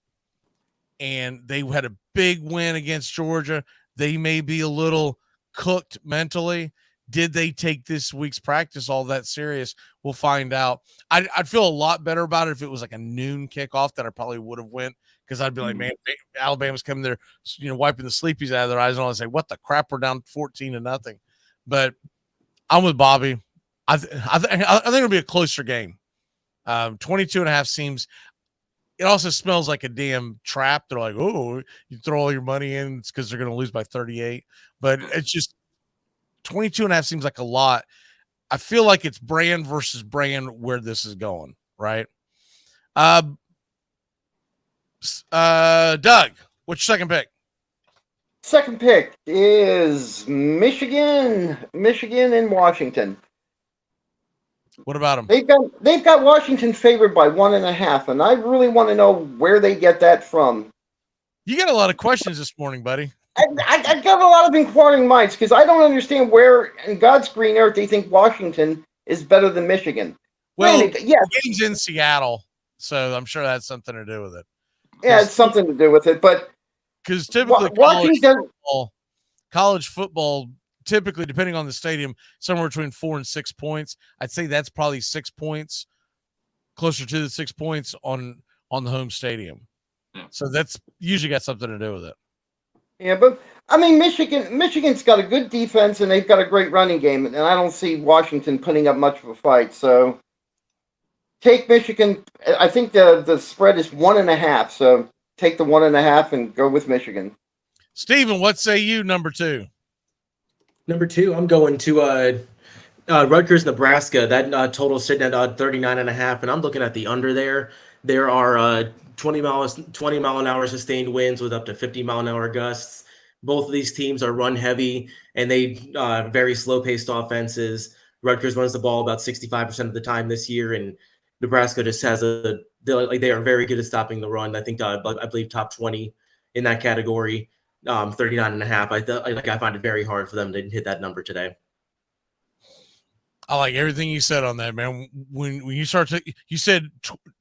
and they had a big win against Georgia. They may be a little cooked mentally. Did they take this week's practice all that serious? We'll find out. I'd feel a lot better about it if it was like a noon kickoff that I probably would have went, because I'd be like, man, Alabama's coming there, wiping the sleepies out of their eyes and all, and say, what the crap, we're down 14-0. But I'm with Bobby. I think it'll be a closer game. 22.5 seems. It also smells like a damn trap. They're like, oh, you throw all your money in, it's because they're going to lose by 38. But it's just 22.5 seems like a lot. I feel like it's brand versus brand where this is going, right? Doug, what's your second pick? Second pick is Michigan and Washington. What about them? They've got Washington favored by 1.5, and I really want to know where they get that from. You got a lot of questions this morning, buddy. I got a lot of inquiring minds because I don't understand where in God's green earth they think Washington is better than Michigan. Well, yeah, the game's in Seattle, so I'm sure that's something to do with it. Yeah, it's something to do with it, but because typically college football, typically, depending on the stadium, somewhere between 4 and 6 points. I'd say that's probably 6 points, closer to the 6 points on the home stadium. Yeah. So that's usually got something to do with it. Yeah, but I mean, Michigan's got a good defense and they've got a great running game, and I don't see Washington putting up much of a fight. So take Michigan. I think the spread is 1.5. So take the 1.5 and go with Michigan. Steven, what say you? Number 2. Number 2, I'm going to Rutgers, Nebraska. That total sitting at 39.5, and I'm looking at the under there. There are 20 mile an hour sustained winds with up to 50 mile an hour gusts. Both of these teams are run heavy, and they very slow paced offenses. Rutgers runs the ball about 65% of the time this year, and Nebraska just has they are very good at stopping the run. I think I believe top 20 in that category. 39.5. I find it very hard for them to hit that number today. I like everything you said on that, man. When you start to, you said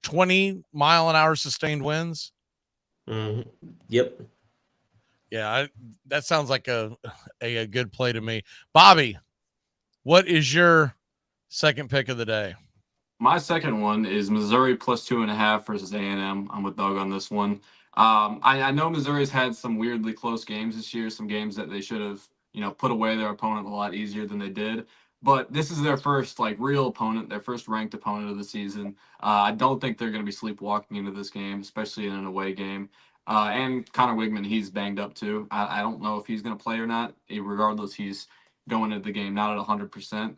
20 mile an hour sustained winds. Mm-hmm. Yep. Yeah, that sounds like a good play to me. Bobby, what is your second pick of the day? My second one is Missouri plus 2.5 versus A&M. I'm with Doug on this one. I know Missouri's had some weirdly close games this year, some games that they should have, put away their opponent a lot easier than they did. But this is their first real opponent, their first ranked opponent of the season. I don't think they're going to be sleepwalking into this game, especially in an away game. And Connor Wigman, he's banged up too. I don't know if he's going to play or not. Regardless, he's going into the game not at 100%.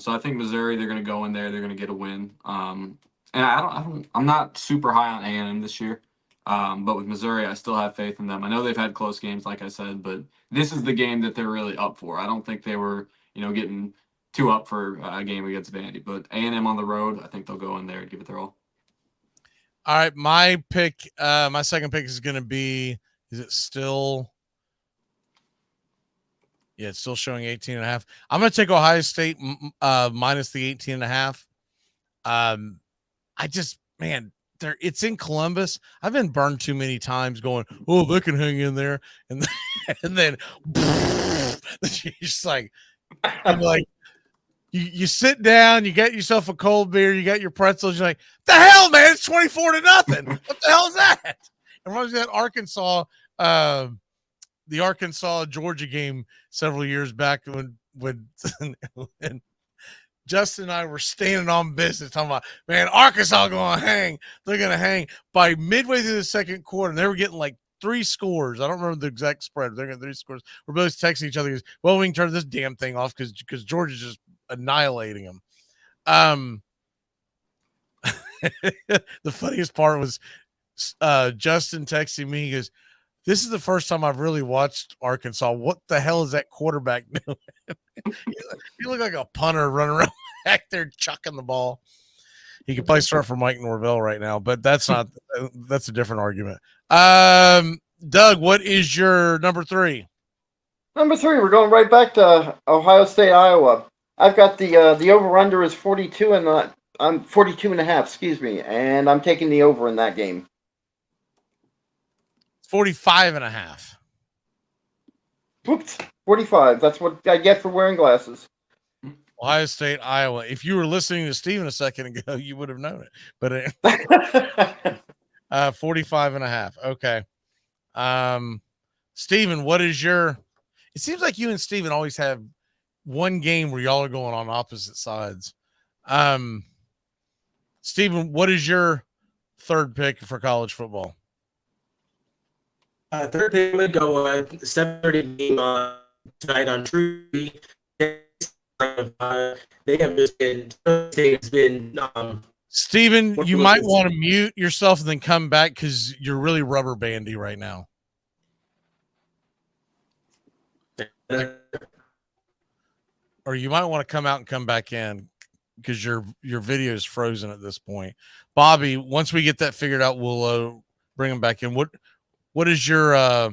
So I think Missouri, they're going to go in there, they're going to get a win. And I'm not super high on A&M this year. But with Missouri, I still have faith in them. I know they've had close games, like I said, but this is the game that they're really up for. I don't think they were, getting too up for a game against Vandy. But A&M on the road, I think they'll go in there and give it their all. All right, my second pick is going to be, is it still? Yeah, it's still showing 18.5. I'm going to take Ohio State minus the 18.5. It's in Columbus. I've been burned too many times going, oh, they can hang in there. And then you're just like, I'm like, you sit down, you get yourself a cold beer, you got your pretzels, you're like, the hell, man, it's 24-0. What the hell is that? It reminds me of that Arkansas, the Arkansas-Georgia game several years back when Justin and I were standing on business talking about, man, Arkansas going to hang. They're going to hang. By midway through the second quarter, they were getting like 3 scores. I don't remember the exact spread. They're getting 3 scores. We're both texting each other. Well, we can turn this damn thing off because Georgia's just annihilating them. The funniest part was Justin texting me. He goes, this is the first time I've really watched Arkansas. What the hell is that quarterback doing? You look like a punter running around back there chucking the ball. He could probably start for Mike Norvell right now, but that's a different argument. Doug, what is your number 3? Number 3, we're going right back to Ohio State, Iowa. I've got the over-under is 42 and I'm 42 and a half, excuse me, and I'm taking the over in that game. 45 and a half. Whoops, 45. That's what I get for wearing glasses. Ohio State, Iowa. If you were listening to Steven a second ago, you would have known it. But 45 and a half. Okay. Steven, what is your – it seems like you and Steven always have one game where y'all are going on opposite sides. Steven, what is your third pick for college football? Third pick, I'm going to go 7:30 game tonight on True. They have just been Steven, you might want to mute yourself and then come back because you're really rubber bandy right now. Or you might want to come out and come back in because your video is frozen at this point. Bobby, once we get that figured out, we'll bring him back in. What is your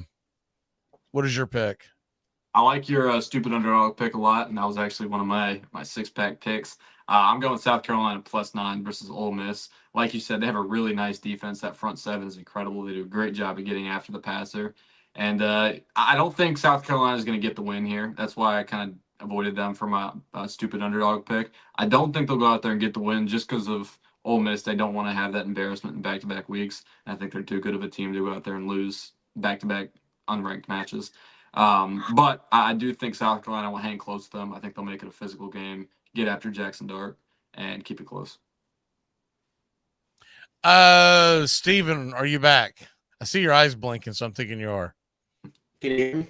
pick? I like your stupid underdog pick a lot, and that was actually one of my 6-pack picks. I'm going South Carolina +9 versus Ole Miss. Like you said, they have a really nice defense. That front seven is incredible. They do a great job of getting after the passer. And I don't think South Carolina is going to get the win here. That's why I kind of avoided them for my stupid underdog pick. I don't think they'll go out there and get the win just because of Ole Miss. They don't want to have that embarrassment in back-to-back weeks. I think they're too good of a team to go out there and lose back-to-back unranked matches. But I do think South Carolina will hang close to them. I think they'll make it a physical game, get after Jackson Dart, and keep it close. Steven, are you back? I see your eyes blinking, so I'm thinking you are. Can you hear me?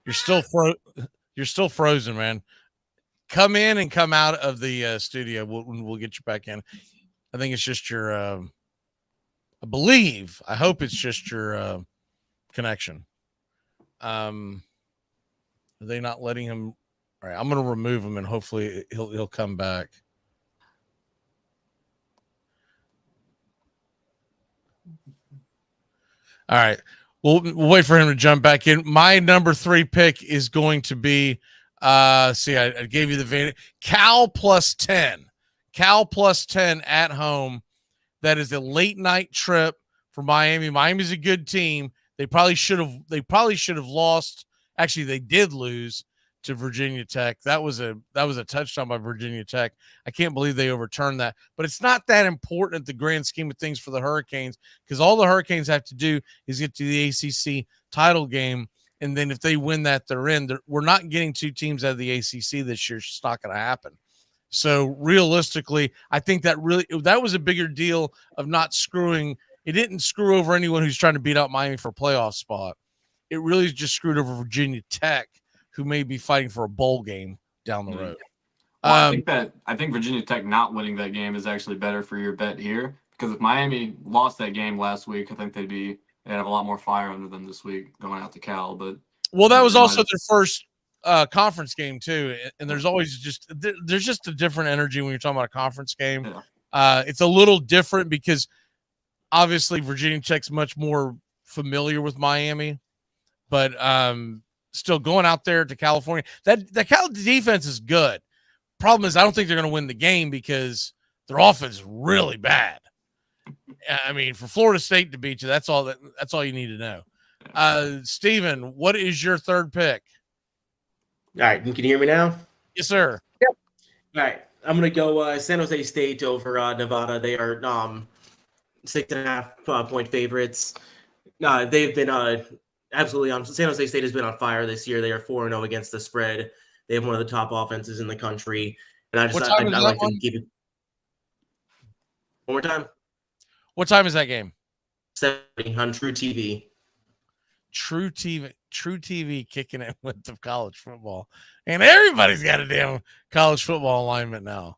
You're still frozen, man. Come in and come out of the studio. We'll get you back in. I think it's just your I hope it's just your connection. Are they not letting him? All right, I'm going to remove him and hopefully he'll come back. All right. We'll wait for him to jump back in. My number 3 pick is going to be, I gave you the Cal +10. Cal +10 at home. That is a late night trip for Miami. Miami's a good team. They probably should have lost. Actually, they did lose to Virginia Tech. That was a touchdown by Virginia Tech. I can't believe they overturned that. But it's not that important at the grand scheme of things for the Hurricanes because all the Hurricanes have to do is get to the ACC title game, and then if they win that, they're in. We're not getting 2 teams out of the ACC this year. It's just not going to happen. So realistically, I think that was a bigger deal of not screwing. It didn't screw over anyone who's trying to beat out Miami for a playoff spot. It really just screwed over Virginia Tech, who may be fighting for a bowl game down the road. Well, I think Virginia Tech not winning that game is actually better for your bet here because if Miami lost that game last week, I think they'd have a lot more fire under them this week going out to Cal. But that was also their first conference game too, and there's always just a different energy when you're talking about a conference game. Yeah. It's a little different because obviously Virginia Tech's much more familiar with Miami, but still going out there to California. That Cal defense is good. Problem is, I don't think they're going to win the game because their offense is really bad. I mean, for Florida State to beat you, that's all you need to know. Steven, what is your third pick? All right, can you hear me now? Yes, sir. Yep. All right, I'm going to go San Jose State over Nevada. They are 6.5 point favorites. They've been absolutely on. San Jose State has been on fire this year. They are 4-0 against the spread. They have one of the top offenses in the country, and I like to keep it. One more time. What time is that game? 7 on True TV. True TV kicking it with the college football, and everybody's got a damn college football alignment now.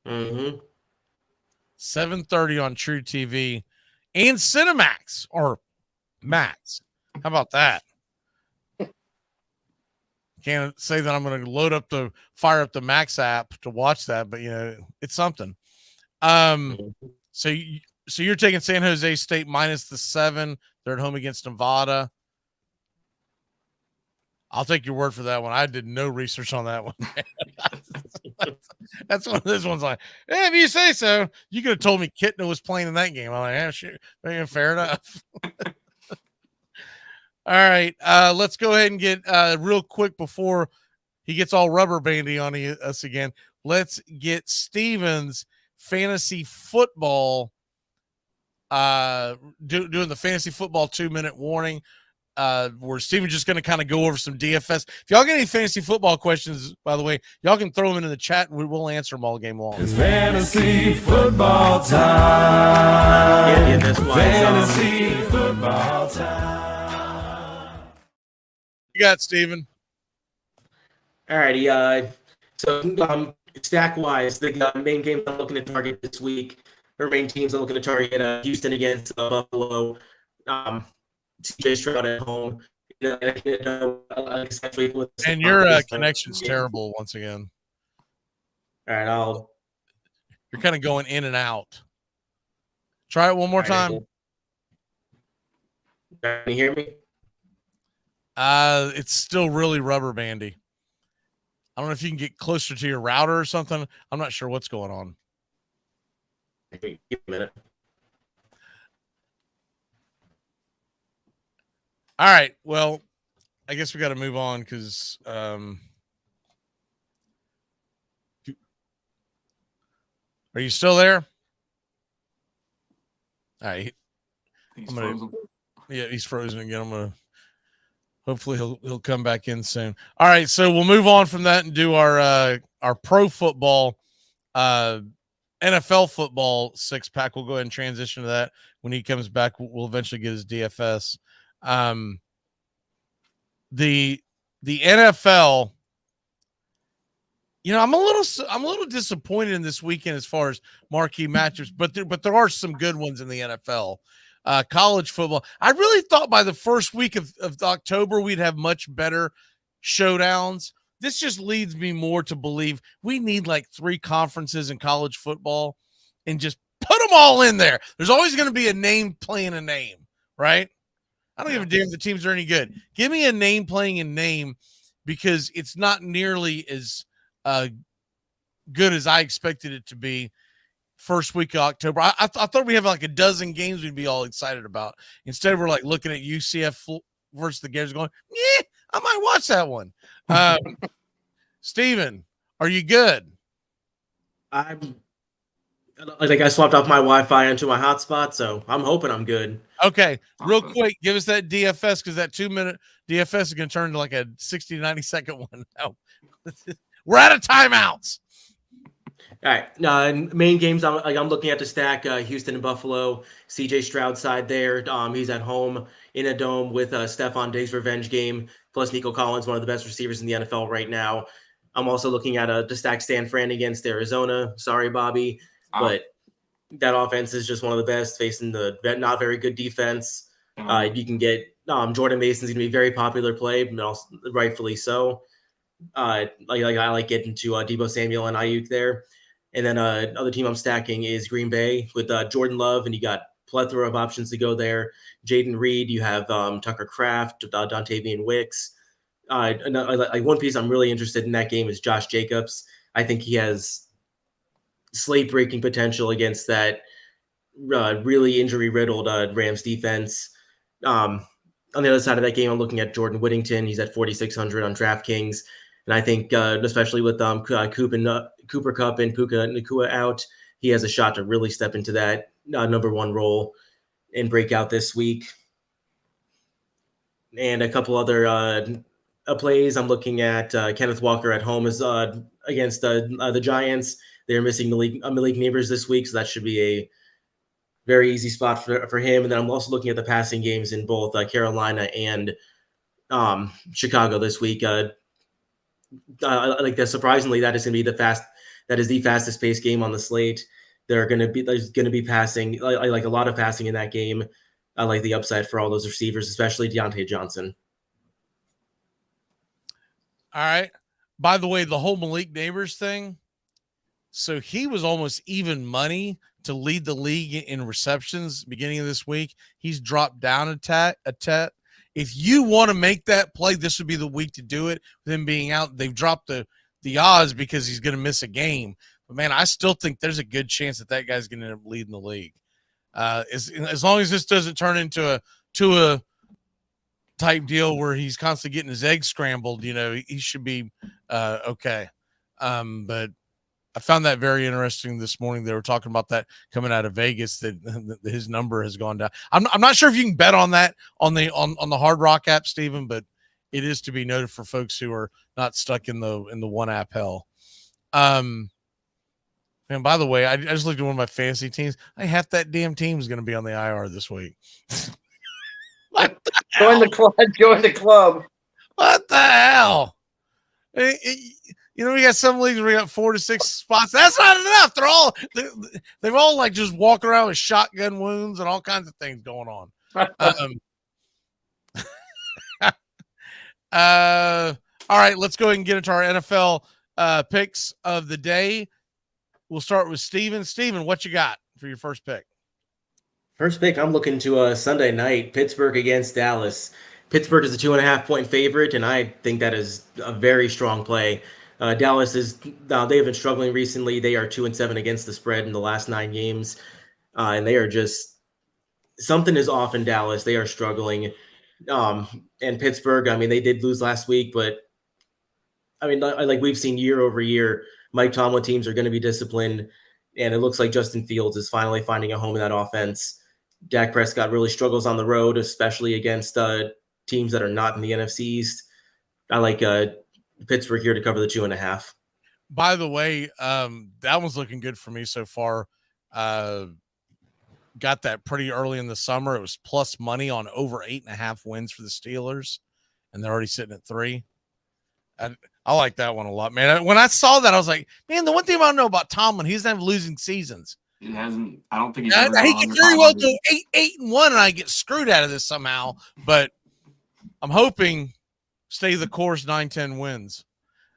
7:30 on True TV and Cinemax or Max. How about that? Can't say that I'm going to fire up the Max app to watch that, but it's something. So you're taking San Jose State -7. They're at home against Nevada. I'll take your word for that one. I did no research on that one. That's one of those ones like, hey, if you say so, you could have told me Kitna was playing in that game. I'm like, yeah, sure. Fair enough. All right. Let's go ahead and get real quick before he gets all rubber bandy on us again. Let's get Steven's fantasy football, doing the fantasy football 2-minute warning. Where Steven's just going to kind of go over some DFS. If y'all get any fantasy football questions, by the way, y'all can throw them into the chat and we'll answer them all game long. It's fantasy football time. Yeah, that's why. Fantasy football time. You got Steven. Alrighty. So stack wise, the main games I'm looking to target this week, or main teams I'm looking to target: Houston against Buffalo. CJ Stroud at home. And your connection's terrible once again. All right, you're kind of going in and out. Try it one more time. Can you hear me? It's still really rubber bandy. I don't know if you can get closer to your router or something. I'm not sure what's going on. Give me a minute. All right. Well, I guess we got to move on because are you still there? All right. He's frozen. Yeah, he's frozen again. I'm gonna hopefully he'll come back in soon. All right, so we'll move on from that and do our pro football, NFL football 6-pack. We'll go ahead and transition to that when he comes back. We'll eventually get his DFS. The NFL, I'm a little disappointed in this weekend as far as marquee matchups, but there are some good ones in the NFL. College football, I really thought by the first week of October we'd have much better showdowns. This just leads me more to believe we need like 3 conferences in college football and just put them all in there. There's always going to be a name playing a name, right? I don't give a damn if the teams are any good. Give me a name playing a name, because it's not nearly as good as I expected it to be first week of October. I thought we'd have like a dozen games we'd be all excited about. Instead, we're like looking at UCF versus the Gators going, yeah, I might watch that one. Steven, are you good? I swapped off my Wi-Fi into my hotspot, so I'm hoping I'm good. Okay, real quick, give us that DFS, because that 2-minute DFS is going to turn to like a 60 to 90 second one now. We're out of timeouts. All right, main games I'm looking at to stack Houston and Buffalo. CJ Stroud side there. He's at home in a dome with Stephon Diggs' revenge game, plus Nico Collins, one of the best receivers in the NFL right now. I'm also looking at to stack San Fran against Arizona. Sorry, Bobby. But that offense is just one of the best, facing the not very good defense. You can get Jordan Mason's going to be a very popular play, but also rightfully so. I like getting to Deebo Samuel and Ayuk there. And then other team I'm stacking is Green Bay with Jordan Love, and you got plethora of options to go there. Jaden Reed, you have Tucker Kraft, Dontavian Wicks. One piece I'm really interested in that game is Josh Jacobs. I think he has slate breaking potential against that really injury riddled Rams defense. On the other side of that game, I'm looking at Jordan Whittington. He's at 4,600 on DraftKings, and I think especially with Cooper Kupp and Puka Nacua out, he has a shot to really step into that number 1 role and break out this week. And a couple other plays, I'm looking at Kenneth Walker at home is against the Giants. They're missing Malik Neighbors this week, so that should be a very easy spot for him. And then I'm also looking at the passing games in both Carolina and Chicago this week. Like that, surprisingly, that is going to be the fastest paced game on the slate. There's going to be passing, like a lot of passing in that game. I like the upside for all those receivers, especially Deontay Johnson. All right. By the way, the whole Malik Neighbors thing. So he was almost even money to lead the league in receptions beginning of this week. He's dropped down a tat. if you want to make that play, this would be the week to do it. Them being out, they've dropped the odds because he's going to miss a game. But, man, I still think there's a good chance that guy's going to end up leading the league. As long as this doesn't turn into a Tua type deal where he's constantly getting his eggs scrambled, he should be okay. But I found that very interesting this morning. They were talking about that coming out of Vegas, that his number has gone down. I'm not sure if you can bet on that on the Hard Rock app, Stephen, but it is to be noted for folks who are not stuck in the one app hell. And by the way, I just looked at one of my fantasy teams. Half that damn team is going to be on the IR this week. Join the club. Join the club. What the hell? We got some leagues where we got 4 to 6 spots. That's not enough. They've all like just walking around with shotgun wounds and all kinds of things going on. All right, let's go ahead and get into our NFL picks of the day. We'll start with Steven. Steven, what you got for your first pick? First pick, I'm looking to Sunday night, Pittsburgh against Dallas. Pittsburgh is a 2.5-point favorite, and I think that is a very strong play. Dallas they have been struggling recently. They are 2-7 against the spread in the last 9 games, and they are just something is off in Dallas. They are struggling, and Pittsburgh. I mean, they did lose last week, but I mean, like we've seen year over year, Mike Tomlin teams are going to be disciplined, and it looks like Justin Fields is finally finding a home in that offense. Dak Prescott really struggles on the road, especially against teams that are not in the NFC East. I like Pittsburgh here to cover the 2.5. By the way, that one's looking good for me so far. Got that pretty early in the summer. It was plus money on over 8.5 wins for the Steelers, and they're already sitting at 3. I like that one a lot, man. When I saw that, I was like, man, the one thing I don't know about Tomlin, he doesn't have losing seasons. He hasn't. I don't think he's. He could very well go 8-1, and I get screwed out of this somehow. But I'm hoping stay the course, 9-10 wins.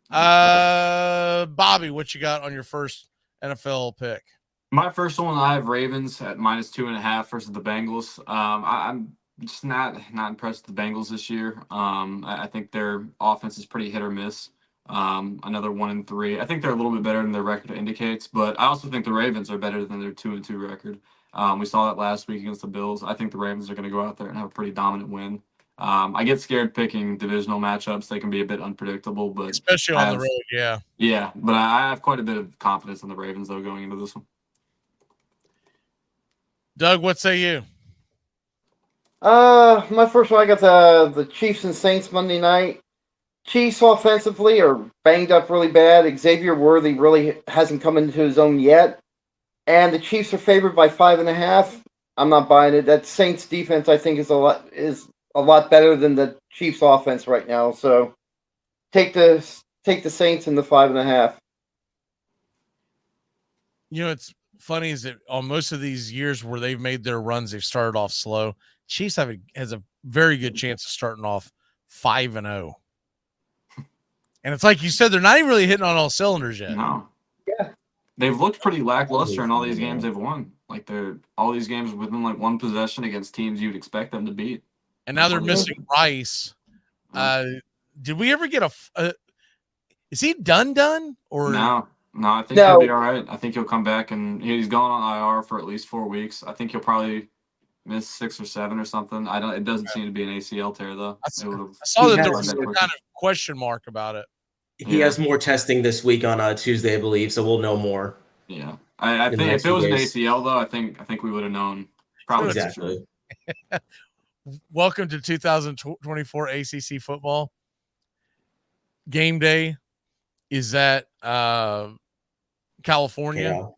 Bobby, what you got on your first NFL pick? My first one, I have Ravens at -2.5 versus the Bengals. I'm just not impressed with the Bengals this year. I think their offense is pretty hit or miss. Another 1-3. I think they're a little bit better than their record indicates, but I also think the Ravens are better than their 2-2 record. We saw that last week against the Bills. I think the Ravens are going to go out there and have a pretty dominant win. I get scared picking divisional matchups. They can be a bit unpredictable, but especially on the road, yeah. Yeah, but I have quite a bit of confidence in the Ravens, though, going into this one. Doug, what say you? My first one, I got the Chiefs and Saints Monday night. Chiefs offensively are banged up really bad. Xavier Worthy really hasn't come into his own yet. And the Chiefs are favored by 5.5. I'm not buying it. That Saints defense, I think, is a lot better than the Chiefs offense right now. So take the Saints in the 5.5. It's funny is that on most of these years where they've made their runs, they've started off slow. Chiefs has a very good chance of starting off 5-0. And it's like you said, they're not even really hitting on all cylinders yet. No. Yeah. They've looked pretty lackluster in all these games they've won. Like all these games within like one possession against teams you'd expect them to beat. And now they're missing Rice. Did we ever get is he done or no? I think he'll be all right. I think he'll come back, and he's going on IR for at least 4 weeks. I think he'll probably miss 6 or 7 or something. It doesn't seem to be an ACL tear though. I saw that there was some kind of question mark about it. He has more testing this week on Tuesday, I believe, so we'll know more. Yeah, I think if it was an ACL though, I think we would have known. Probably exactly. Welcome to 2024 ACC football. Game day is at California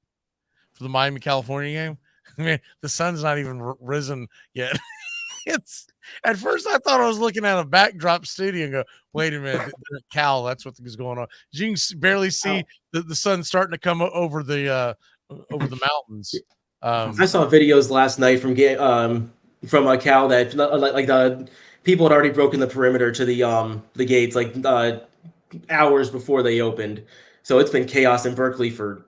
for the Miami California game. I mean, the sun's not even risen yet. It's at first I thought I was looking at a backdrop studio and go, wait a minute, Cal, that's what is going on. You can barely see the sun starting to come over the mountains. I saw videos last night from a Cal that like the people had already broken the perimeter to the gates like hours before they opened. So it's been chaos in Berkeley for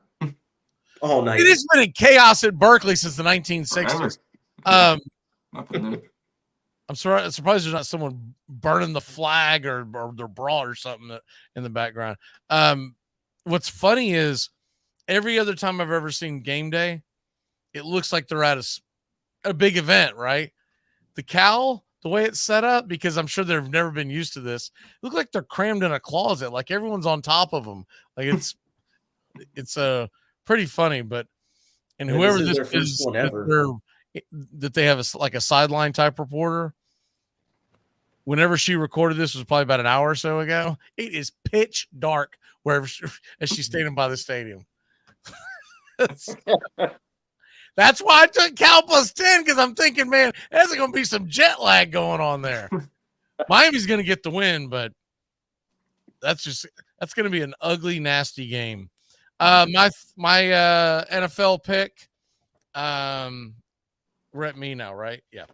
all night. It has been in chaos at Berkeley since the 1960s. Nothing new. I'm surprised there's not someone burning the flag or their bra or something in the background. What's funny is every other time I've ever seen game day, it looks like they're at a big event, right? The cowl, the way it's set up, because I'm sure they've never been used to this, look like they're crammed in a closet, like everyone's on top of them. Like it's pretty funny, but and whoever this is that they have a sideline type reporter. Whenever she recorded this was probably about an hour or so ago. It is pitch dark wherever as she's standing by the stadium. That's why I took Cal plus 10, because I'm thinking, man, there's going to be some jet lag going on there. Miami's going to get the win, but that's going to be an ugly, nasty game. My NFL pick. We're at me now, right? Yeah.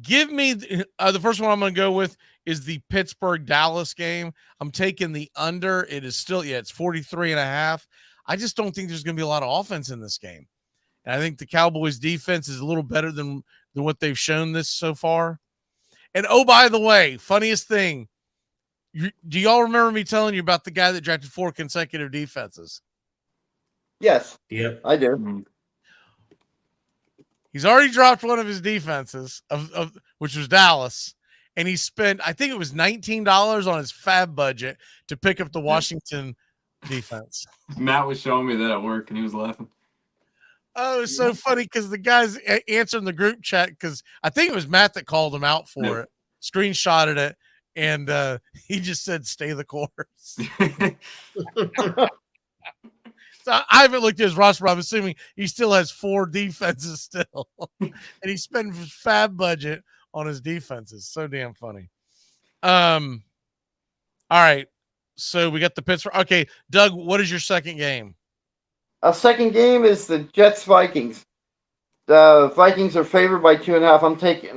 Give me the first one I'm going to go with is the Pittsburgh-Dallas game. I'm taking the under. It is still, it's 43.5. I just don't think there's going to be a lot of offense in this game. And I think the Cowboys defense is a little better than what they've shown this so far. And oh, by the way, funniest thing, do y'all remember me telling you about the guy that drafted 4 consecutive defenses? Yes. Yep. I do. He's already dropped one of his defenses, of which was Dallas, and he spent, I think it was $19 on his fab budget to pick up the Washington defense. Matt was showing me that at work, and he was laughing. Oh, it was so funny because the guys answering the group chat, because I think it was Matt that called him out for it, screenshotted it, and he just said, "Stay the course." So I haven't looked at his roster, but I'm assuming he still has 4 defenses still. And he spent his fab budget on his defenses. So damn funny. All right. So we got the Pittsburgh. Okay, Doug, what is your second game? Our second game is the Jets-Vikings. The Vikings are favored by 2.5.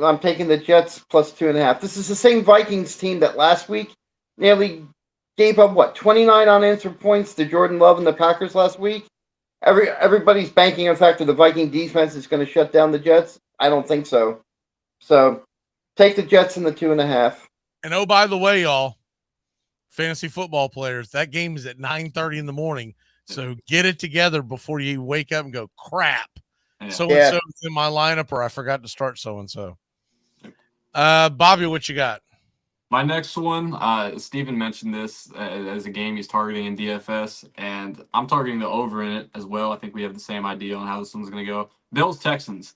I'm taking the Jets plus 2.5. This is the same Vikings team that last week nearly gave up 29 unanswered points to Jordan Love and the Packers last week. Everybody's banking on the fact that the Viking defense is going to shut down the Jets. I don't think so. So take the Jets in the 2.5. And oh, by the way, y'all, fantasy football players, that game is at 9:30 in the morning. So get it together before you wake up and go, crap. So-and-so is in my lineup, or I forgot to start so-and-so. Bobby, what you got? My next one, Steven mentioned this as a game he's targeting in DFS, and I'm targeting the over in it as well. I think we have the same idea on how this one's going to go. Bills-Texans.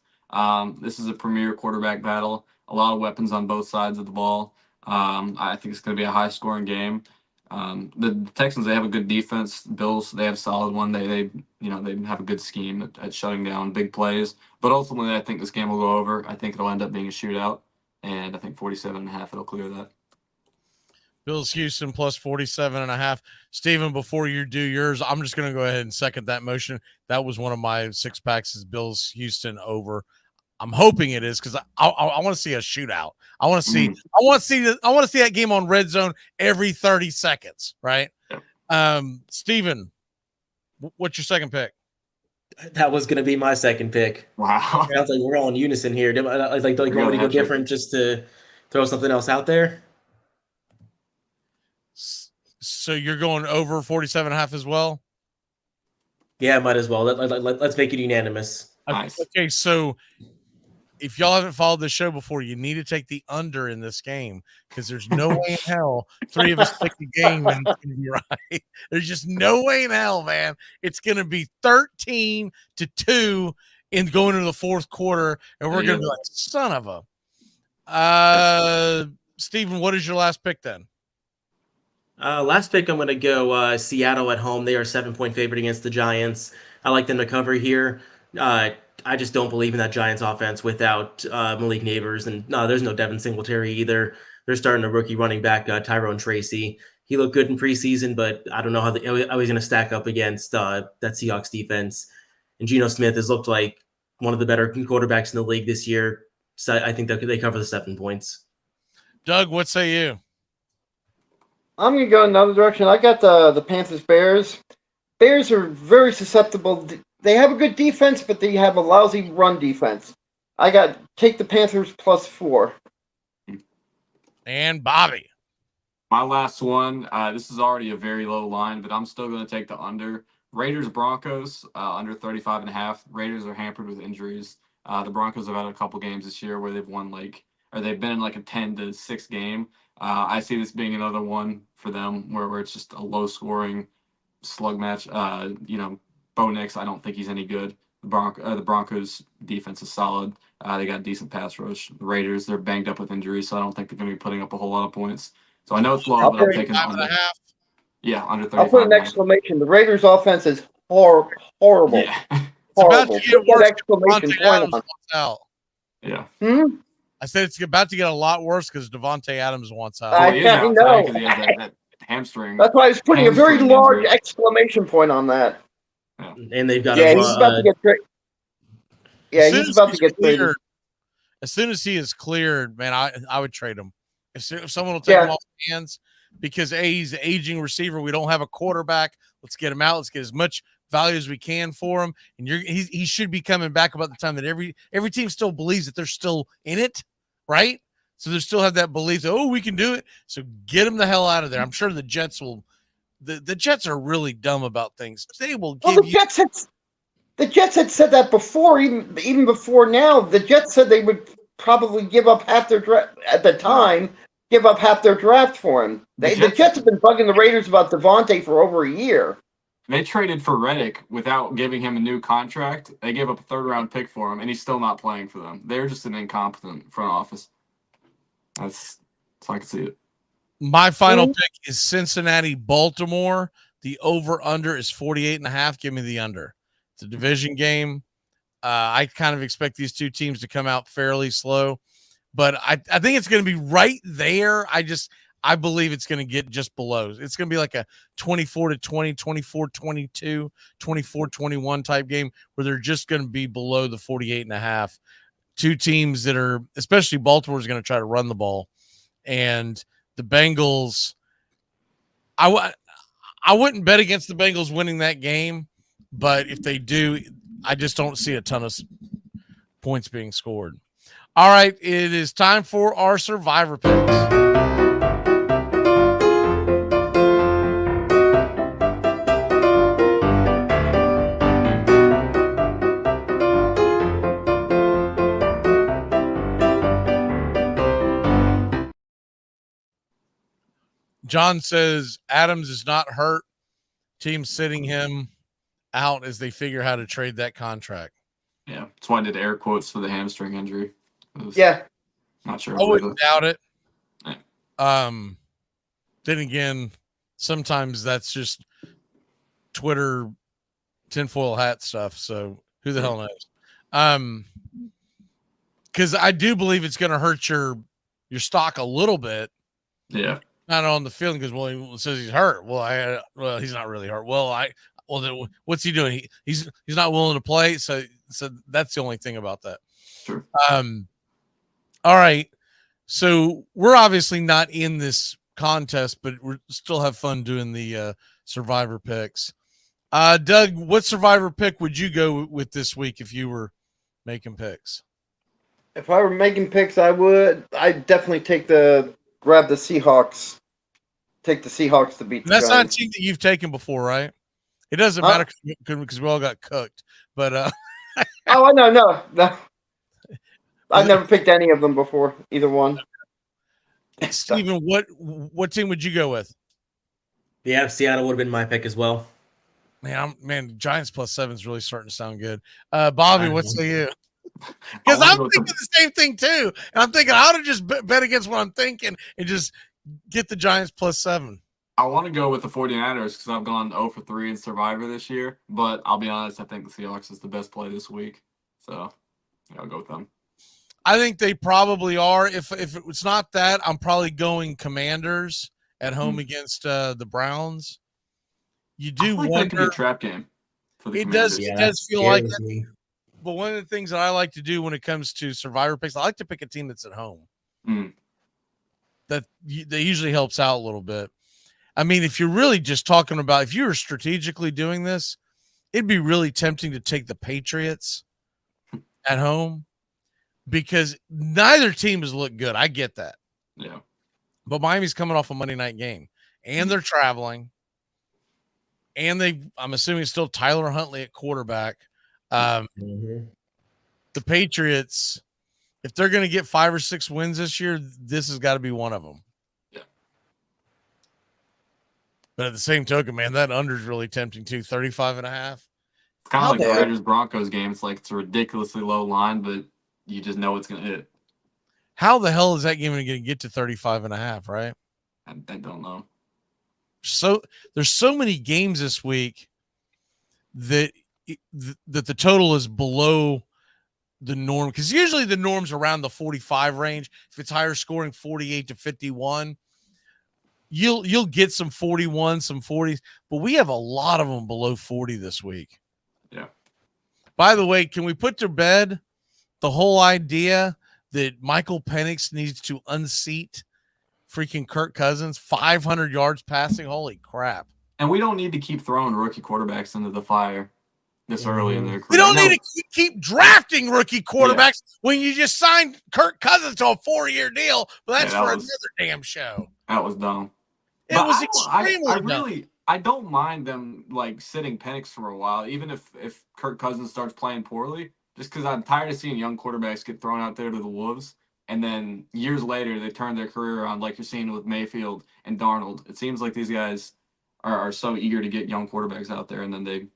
This is a premier quarterback battle. A lot of weapons on both sides of the ball. I think it's going to be a high-scoring game. The Texans, they have a good defense. Bills, they have a solid one. They have a good scheme at shutting down big plays. But ultimately, I think this game will go over. I think it'll end up being a shootout, and I think 47.5 it'll clear that. Bills Houston plus 47.5. Steven, before you do yours, I'm just going to go ahead and second that motion. That was one of my 6 packs is Bills Houston over. I'm hoping it is because I want to see a shootout. I want to see that game on Red Zone every 30 seconds, right? Steven, what's your second pick? That was going to be my second pick. Wow. I was like, we're all in unison here. Do you want me to go different just to throw something else out there? So you're going over 47.5 as well? Yeah, might as well. Let's make it unanimous. Nice. Okay, so if y'all haven't followed this show before, you need to take the under in this game because there's no way in hell 3 of us pick the game and it's going to be right. There's just no way in hell, man. It's going to be 13-2 in going into the fourth quarter, and we're going to be like, son of a. Steven, what is your last pick then? Last pick, I'm going to go Seattle at home. They are 7-point favorite against the Giants. I like them to cover here. I just don't believe in that Giants offense without Malik Neighbors. And no, there's no Devin Singletary either. They're starting a rookie running back, Tyrone Tracy. He looked good in preseason, but I don't know how he's going to stack up against that Seahawks defense. And Geno Smith has looked like one of the better quarterbacks in the league this year. So I think they cover the 7 points. Doug, what say you? I'm going to go another direction. I got the Panthers-Bears. Bears are very susceptible. They have a good defense, but they have a lousy run defense. I got take the Panthers +4. And Bobby. My last one, this is already a very low line, but I'm still going to take the under. Raiders Broncos, under 35.5. Raiders are hampered with injuries. The Broncos have had a couple games this year where they've won they've been in like a 10-6 game. I see this being another one for them where it's just a low scoring slug match. Bo Nix, I don't think he's any good. The Broncos defense is solid. They got a decent pass rush. The Raiders, they're banged up with injuries, so I don't think they're going to be putting up a whole lot of points. So I know it's low, but I'm taking the under. Yeah, under 35. I'll put an exclamation. The Raiders' offense is horrible. Yeah. Horrible. Put that exclamation point on. Out. Yeah. I said it's about to get a lot worse because Devontae Adams wants out. I know. Because he has that hamstring. That's why I was putting a very large exclamation point on that. Yeah. And they've got he's about to get traded. Yeah, he's about to get traded. As soon as he is cleared, man, I would trade him. If someone will take him off the hands, because he's an aging receiver. We don't have a quarterback. Let's get him out. Let's get as much value as we can for him. And he should be coming back about the time that every team still believes that they're still in it, right? So they still have that belief that, we can do it. So get him the hell out of there. I'm sure the Jets will. The Jets are really dumb about things. They will give the Jets had said that before, even before now. The Jets said they would probably give up half their draft at the time. Give up half their draft for him. The Jets have been bugging the Raiders about Devontae for over a year. They traded for Reddick without giving him a new contract. They gave up a third-round pick for him, and he's still not playing for them. They're just an incompetent front office. That's how I can see it. My final pick is Cincinnati-Baltimore. The over-under is 48.5. Give me the under. It's a division game. I kind of expect these two teams to come out fairly slow. But I think it's going to be right there. I believe it's going to get just below. It's going to be like a 24-20, 24-22, 24-21 type game where they're just going to be below the 48.5. Two teams that are, especially Baltimore, is going to try to run the ball. And the Bengals, I wouldn't bet against the Bengals winning that game. But if they do, I just don't see a ton of points being scored. All right, it is time for our survivor picks. John says Adams is not hurt. Team sitting him out as they figure how to trade that contract. Yeah, that's why I did air quotes for the hamstring injury. Not sure. I wouldn't doubt it. Yeah. Then again, sometimes that's just Twitter tinfoil hat stuff. So who the hell knows? Because I do believe it's going to hurt your stock a little bit. Yeah. Not on the field because he says he's hurt. Well, he's not really hurt. Then what's he doing? He's not willing to play. So that's the only thing about that. Sure. All right. So we're obviously not in this contest, but we still have fun doing the survivor picks. Doug, what survivor pick would you go with this week if you were making picks? If I were making picks, I'd definitely grab the Seahawks. Take the Seahawks to beat the That's Giants. not a team that you've taken before, right? It doesn't matter because we all got cooked. But oh, no. I've never picked any of them before, either one. Steven, what team would you go with? Yeah, Seattle would have been my pick as well. Man, Giants +7 is really starting to sound good. Bobby, what say you? Because I'm thinking the same thing too. And I'm thinking I ought to just bet against what I'm thinking and just get the Giants +7. I want to go with the 49ers because I've gone 0 for 3 in Survivor this year. But I'll be honest, I think the Seahawks is the best play this week. So I'll go with them. I think they probably are. If it's not that, I'm probably going Commanders at home against the Browns. You do wonder. That could be a trap game for the Commanders. It does feel like that. But one of the things that I like to do when it comes to survivor picks, I like to pick a team that's at home. That usually helps out a little bit. I mean, if you're really just talking about, if you were strategically doing this, it'd be really tempting to take the Patriots at home. because neither team has looked good. I get that. Yeah. But Miami's coming off a Monday night game, and they're traveling. And I'm assuming still Tyler Huntley at quarterback. The Patriots, if they're going to get 5 or 6 wins this year, this has got to be one of them. Yeah. But at the same token, man, that under is really tempting too. 35.5. It's kind of like the Raiders Broncos game. It's like it's a ridiculously low line, but you just know it's going to hit. How the hell is that game going to get to 35.5? Right? I don't know. So there's so many games this week that the total is below the norm, because usually the norm's around the 45 range. If it's higher scoring, 48 to 51, you'll get some 41, some 40s, but we have a lot of them below 40 this week. Yeah. By the way, can we put to bed the whole idea that Michael Penix needs to unseat freaking Kirk Cousins? 500 yards passing. Holy crap. And we don't need to keep throwing rookie quarterbacks into the fire this early in their career. We don't need to keep drafting rookie quarterbacks when you just signed Kirk Cousins to a 4-year deal. But that's for another damn show. That was dumb. It was extremely dumb. I don't mind them like sitting Penix for a while, even if Kirk Cousins starts playing poorly, just because I'm tired of seeing young quarterbacks get thrown out there to the wolves. And then years later, they turn their career around, like you're seeing with Mayfield and Darnold. It seems like these guys are so eager to get young quarterbacks out there, and then they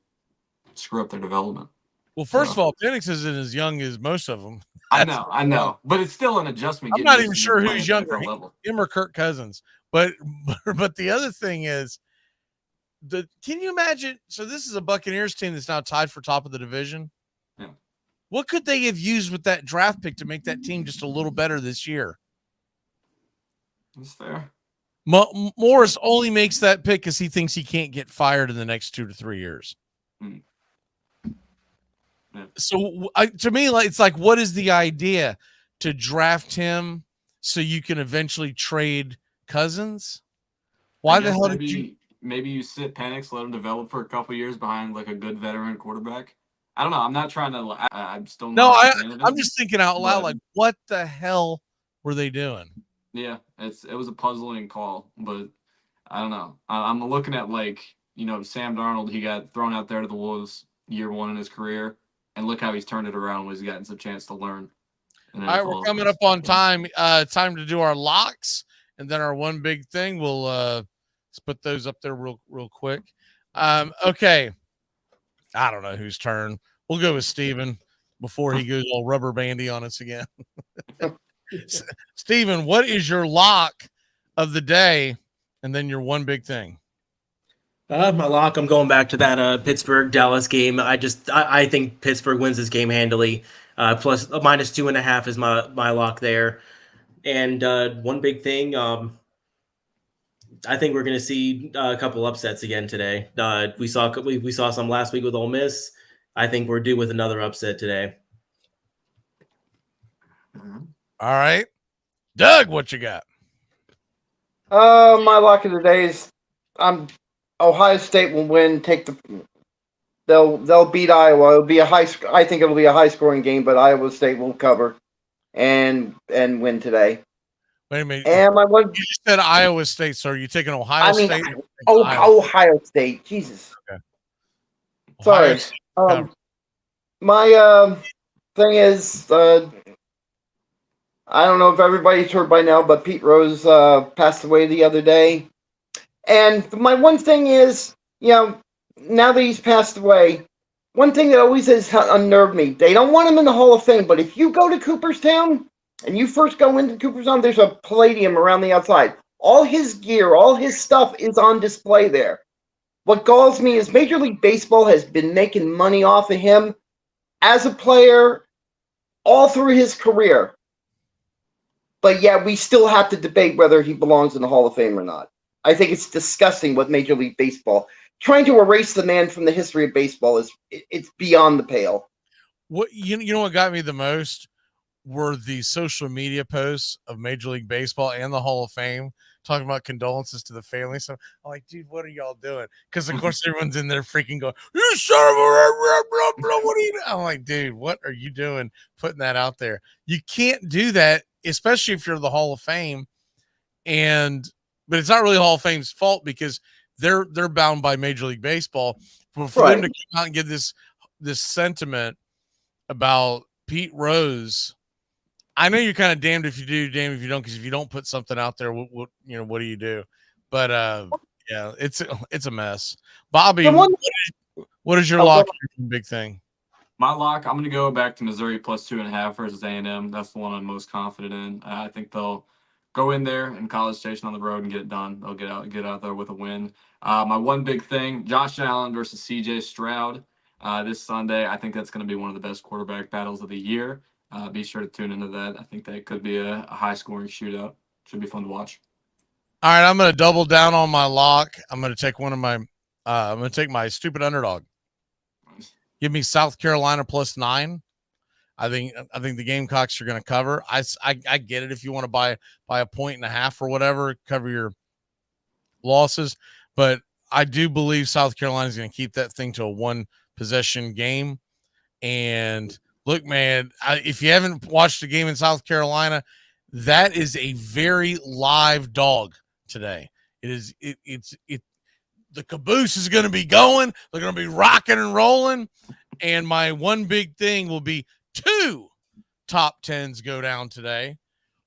screw up their development. Well, first of all, Penix isn't as young as most of them. I know, but it's still an adjustment. I'm not even sure who's younger, him or Kirk Cousins. But the other thing is, can you imagine? So this is a Buccaneers team that's now tied for top of the division. Yeah. What could they have used with that draft pick to make that team just a little better this year? That's fair. Morris only makes that pick because he thinks he can't get fired in the next 2 to 3 years. Yeah. So to me, it's like, what is the idea? To draft him so you can eventually trade Cousins? Why the hell did you? Maybe you sit Penix, let him develop for a couple years behind like a good veteran quarterback. I don't know. I'm not trying to. I'm still not. No, I'm just thinking out loud. Like, what the hell were they doing? Yeah, it was a puzzling call, but I don't know. I'm looking at Sam Darnold. He got thrown out there to the Wolves year 1 in his career, and look how he's turned it around when he's gotten some chance to learn. All right, we're coming up on time. Time to do our locks, and then our one big thing. We'll let's put those up there real quick. Okay. I don't know whose turn. We'll go with Steven before he goes all rubber bandy on us again. Steven, what is your lock of the day? And then your one big thing. My lock, I'm going back to that Pittsburgh-Dallas game. I think Pittsburgh wins this game handily. Plus a -2.5 is my lock there. And one big thing, I think we're going to see a couple upsets again today. We saw some last week with Ole Miss. I think we're due with another upset today. All right, Doug, what you got? My lock of the day is Ohio State will win. They'll beat Iowa. It'll be I think it'll be a high scoring game, but Iowa State will cover and win today. Wait a minute. And you just said Iowa State, so are you taking Ohio State? Ohio State. Jesus. Okay. Sorry. My thing is, I don't know if everybody's heard by now, but Pete Rose passed away the other day. And my one thing is, now that he's passed away, one thing that always has unnerved me, they don't want him in the Hall of Fame, but if you go to Cooperstown and you first go into Cooperstown, there's a palladium around the outside. All his gear, all his stuff is on display there. What galls me is Major League Baseball has been making money off of him as a player all through his career. But yeah, we still have to debate whether he belongs in the Hall of Fame or not. I think it's disgusting what Major League Baseball trying to erase the man from the history of baseball it's beyond the pale. What you know what got me the most were the social media posts of Major League Baseball and the Hall of Fame talking about condolences to the family. So I'm like, dude, what are y'all doing? Because of course everyone's in there freaking going, you son of a what are you doing? I'm like, dude, what are you doing putting that out there? You can't do that, especially if you're the Hall of Fame. But it's not really Hall of Fame's fault because they're bound by Major League Baseball. For them to come out and get this sentiment about Pete Rose, I know you're kind of damned if you do, damned if you don't, because if you don't put something out there, what do you do? But yeah, it's a mess. Bobby, what is your lock? Big thing. My lock, I'm going to go back to Missouri plus 2.5 versus A&M. That's the one I'm most confident in. I think they'll go in there in College Station on the road and get it done. They'll get out there with a win. My one big thing, Josh Allen versus CJ Stroud this Sunday. I think that's going to be one of the best quarterback battles of the year. Be sure to tune into that. I think that could be a high-scoring shootout. Should be fun to watch. All right, I'm going to double down on my lock. I'm going to take I'm going to take my stupid underdog. Give me South Carolina plus 9. I think the Gamecocks are going to cover. I get it if you want to buy a 1.5 or whatever, cover your losses, but I do believe South Carolina is going to keep that thing to a 1-possession game. And look, man, if you haven't watched the game in South Carolina, that is a very live dog today. It's the caboose is going to be going. They're going to be rocking and rolling. And my one big thing will be 2 top 10s go down today.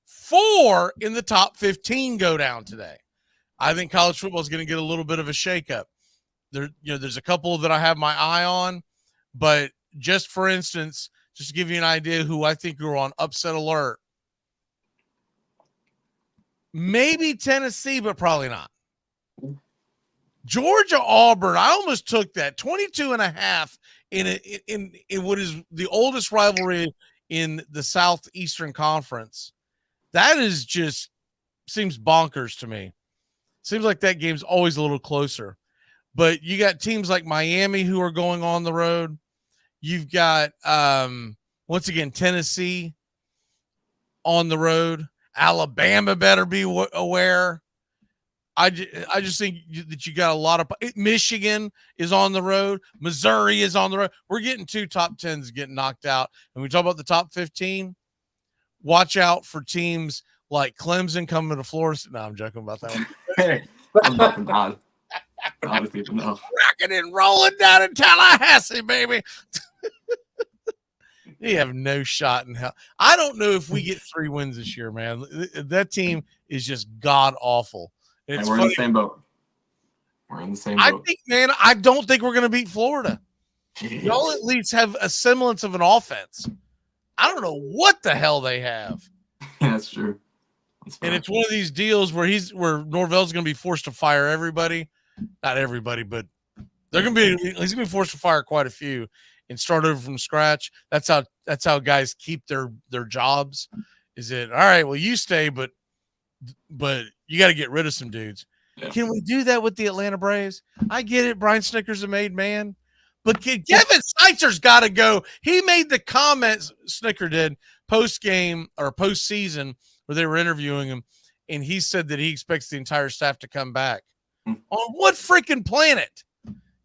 4 in the top 15 go down today. I think college football is going to get a little bit of a shakeup. There's a couple that I have my eye on, but just for instance, just to give you an idea who I think are on upset alert, maybe Tennessee, but probably not. Georgia Auburn, I almost took that 22.5 in what is the oldest rivalry in the Southeastern Conference. That is just seems bonkers to me. Seems like that game's always a little closer. But you got teams like Miami who are going on the road. You've got once again Tennessee on the road. Alabama better be aware. I just think that you got a lot of Michigan is on the road. Missouri is on the road. We're getting 2 top 10s getting knocked out. And we talk about the top 15. Watch out for teams like Clemson coming to Florida. No, I'm joking about that one. Hey, I'm nothing bad. I don't even know. Rocking and rolling down in Tallahassee, baby. You have no shot in hell. I don't know if we get 3 wins this year, man. That team is just god awful. We're in the same boat. We're in the same boat. I think, man, I don't think we're going to beat Florida. Y'all at least have a semblance of an offense. I don't know what the hell they have. Yeah, that's true. And it's one of these deals where Norvell's going to be forced to fire everybody. Not everybody, but he's going to be forced to fire quite a few and start over from scratch. That's how guys keep their jobs. Is it all right? Well, you stay, but you got to get rid of some dudes. Yeah. Can we do that with the Atlanta Braves? I get it. Brian Snicker's a made man, but Kevin Seitzer's got to go. He made the comments, Snicker did, post-game or postseason where they were interviewing him, and he said that he expects the entire staff to come back. On what freaking planet?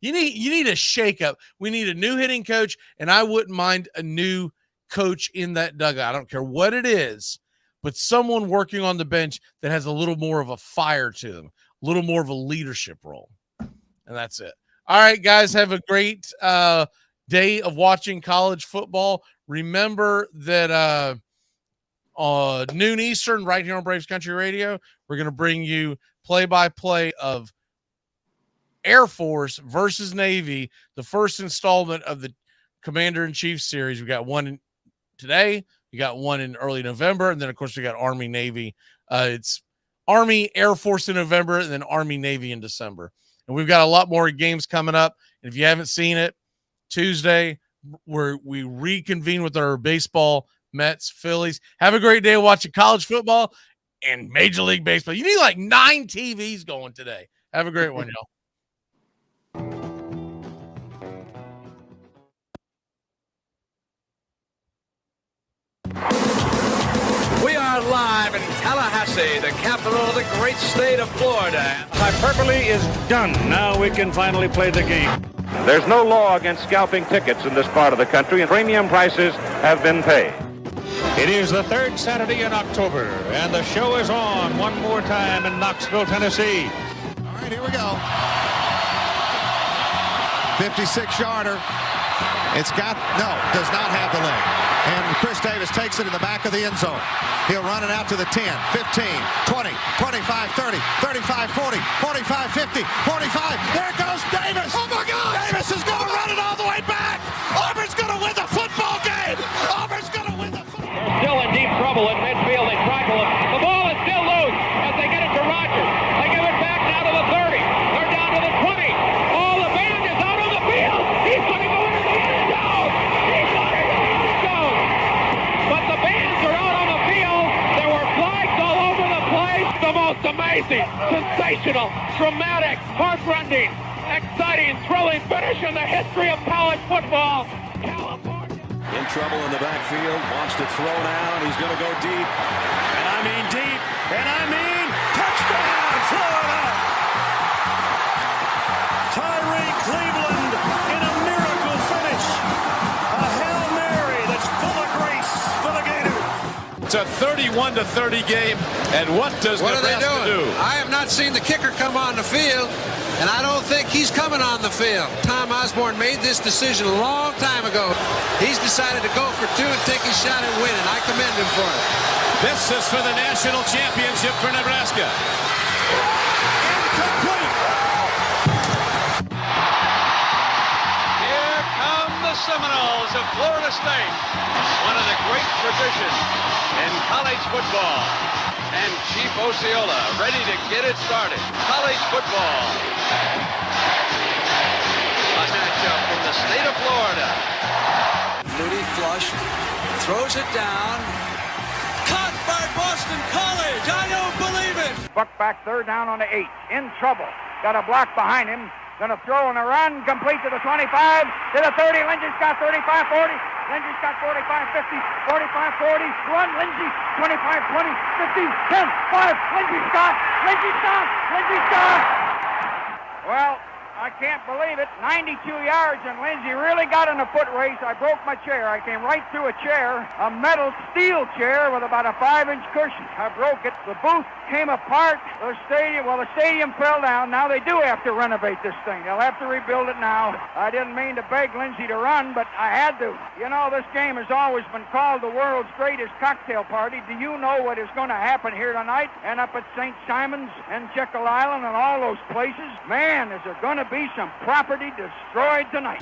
You need a shakeup. We need a new hitting coach, and I wouldn't mind a new coach in that dugout. I don't care what it is, but someone working on the bench that has a little more of a fire to them, a little more of a leadership role. And that's it. All right, guys, have a great day of watching college football. Remember that noon Eastern, right here on Braves Country Radio, we're going to bring you play-by-play of Air Force versus Navy, the first installment of the Commander-in-Chief series. We got one today. We got one in early November. And then, of course, we got Army, Navy. It's Army, Air Force in November, and then Army, Navy in December. And we've got a lot more games coming up. And if you haven't seen it, Tuesday, we reconvene with our baseball, Mets, Phillies. Have a great day watching college football and Major League Baseball. You need like 9 TVs going today. Have a great one, y'all. We are live in Tallahassee, Tallahassee, the capital of the great state of Florida. Hyperbole is done. Now we can finally play the game. There's no law against scalping tickets in this part of the country, and premium prices have been paid. It is the third Saturday in October, and the show is on one more time in Knoxville, Tennessee. All right, here we go. 56-yarder. Does not have the leg. And Chris Davis takes it in the back of the end zone. He'll run it out to the 10, 15, 20, 25, 30, 35, 40, 45, 50, 45. There goes Davis. Oh, my God. Davis is going to run it all the way back. Auburn's going to win the football game. Auburn's going to win the football game. They're still in deep trouble in midfield. They tackle him. The ball is still loose as they get it to Rogers. They give it back now to the 30. They're down to the 20. Oh, the band is out on the field. He's going to go into the end zone. He's going into the end zone. But the bands are out on the field. There were flags all over the place. The most amazing, sensational, dramatic, heartrending, exciting, thrilling finish in the history of college football. California. In trouble in the backfield, wants to throw now, and he's going to go deep. And I mean deep, and I mean touchdown, Florida! Tyree Cleveland in a miracle finish. A Hail Mary that's full of grace for the Gators. It's a 31-30 game, and what does Nebraska do? I have not seen the kicker come on the field, and I don't think he's coming on the field. Tom Osborne made this decision a long time ago. He's decided to go for two and take his shot at winning. I commend him for it. This is for the national championship for Nebraska. Incomplete. Here come the Seminoles of Florida State. One of the great traditions in college football. And Chief Osceola ready to get it started. College football. A matchup from the state of Florida. Moody flushed, throws it down. Caught by Boston College. I don't believe it. Buck back, third down on the 8. In trouble. Got a block behind him. Gonna throw and a run. Complete to the 25. To the 30. Lindsey's got 35, 40. Lindsey's got 45, 50, 45, 40. Run, Lindsey. 25, 20, 50, 10, 5. Lindsey's got. Lindsey's got. Lindsey's got. Well, I can't believe it. 92 yards, and Lindsey really got in a foot race. I broke my chair. I came right through a chair, a metal steel chair with about a 5-inch cushion. I broke it. The booth came apart. The stadium fell down. Now they do have to renovate this thing. They'll have to rebuild it now. I didn't mean to beg Lindsey to run, but I had to. You know, this game has always been called the world's greatest cocktail party. Do you know what is going to happen here tonight and up at St. Simon's and Jekyll Island and all those places? Man, is there going to be some property destroyed tonight.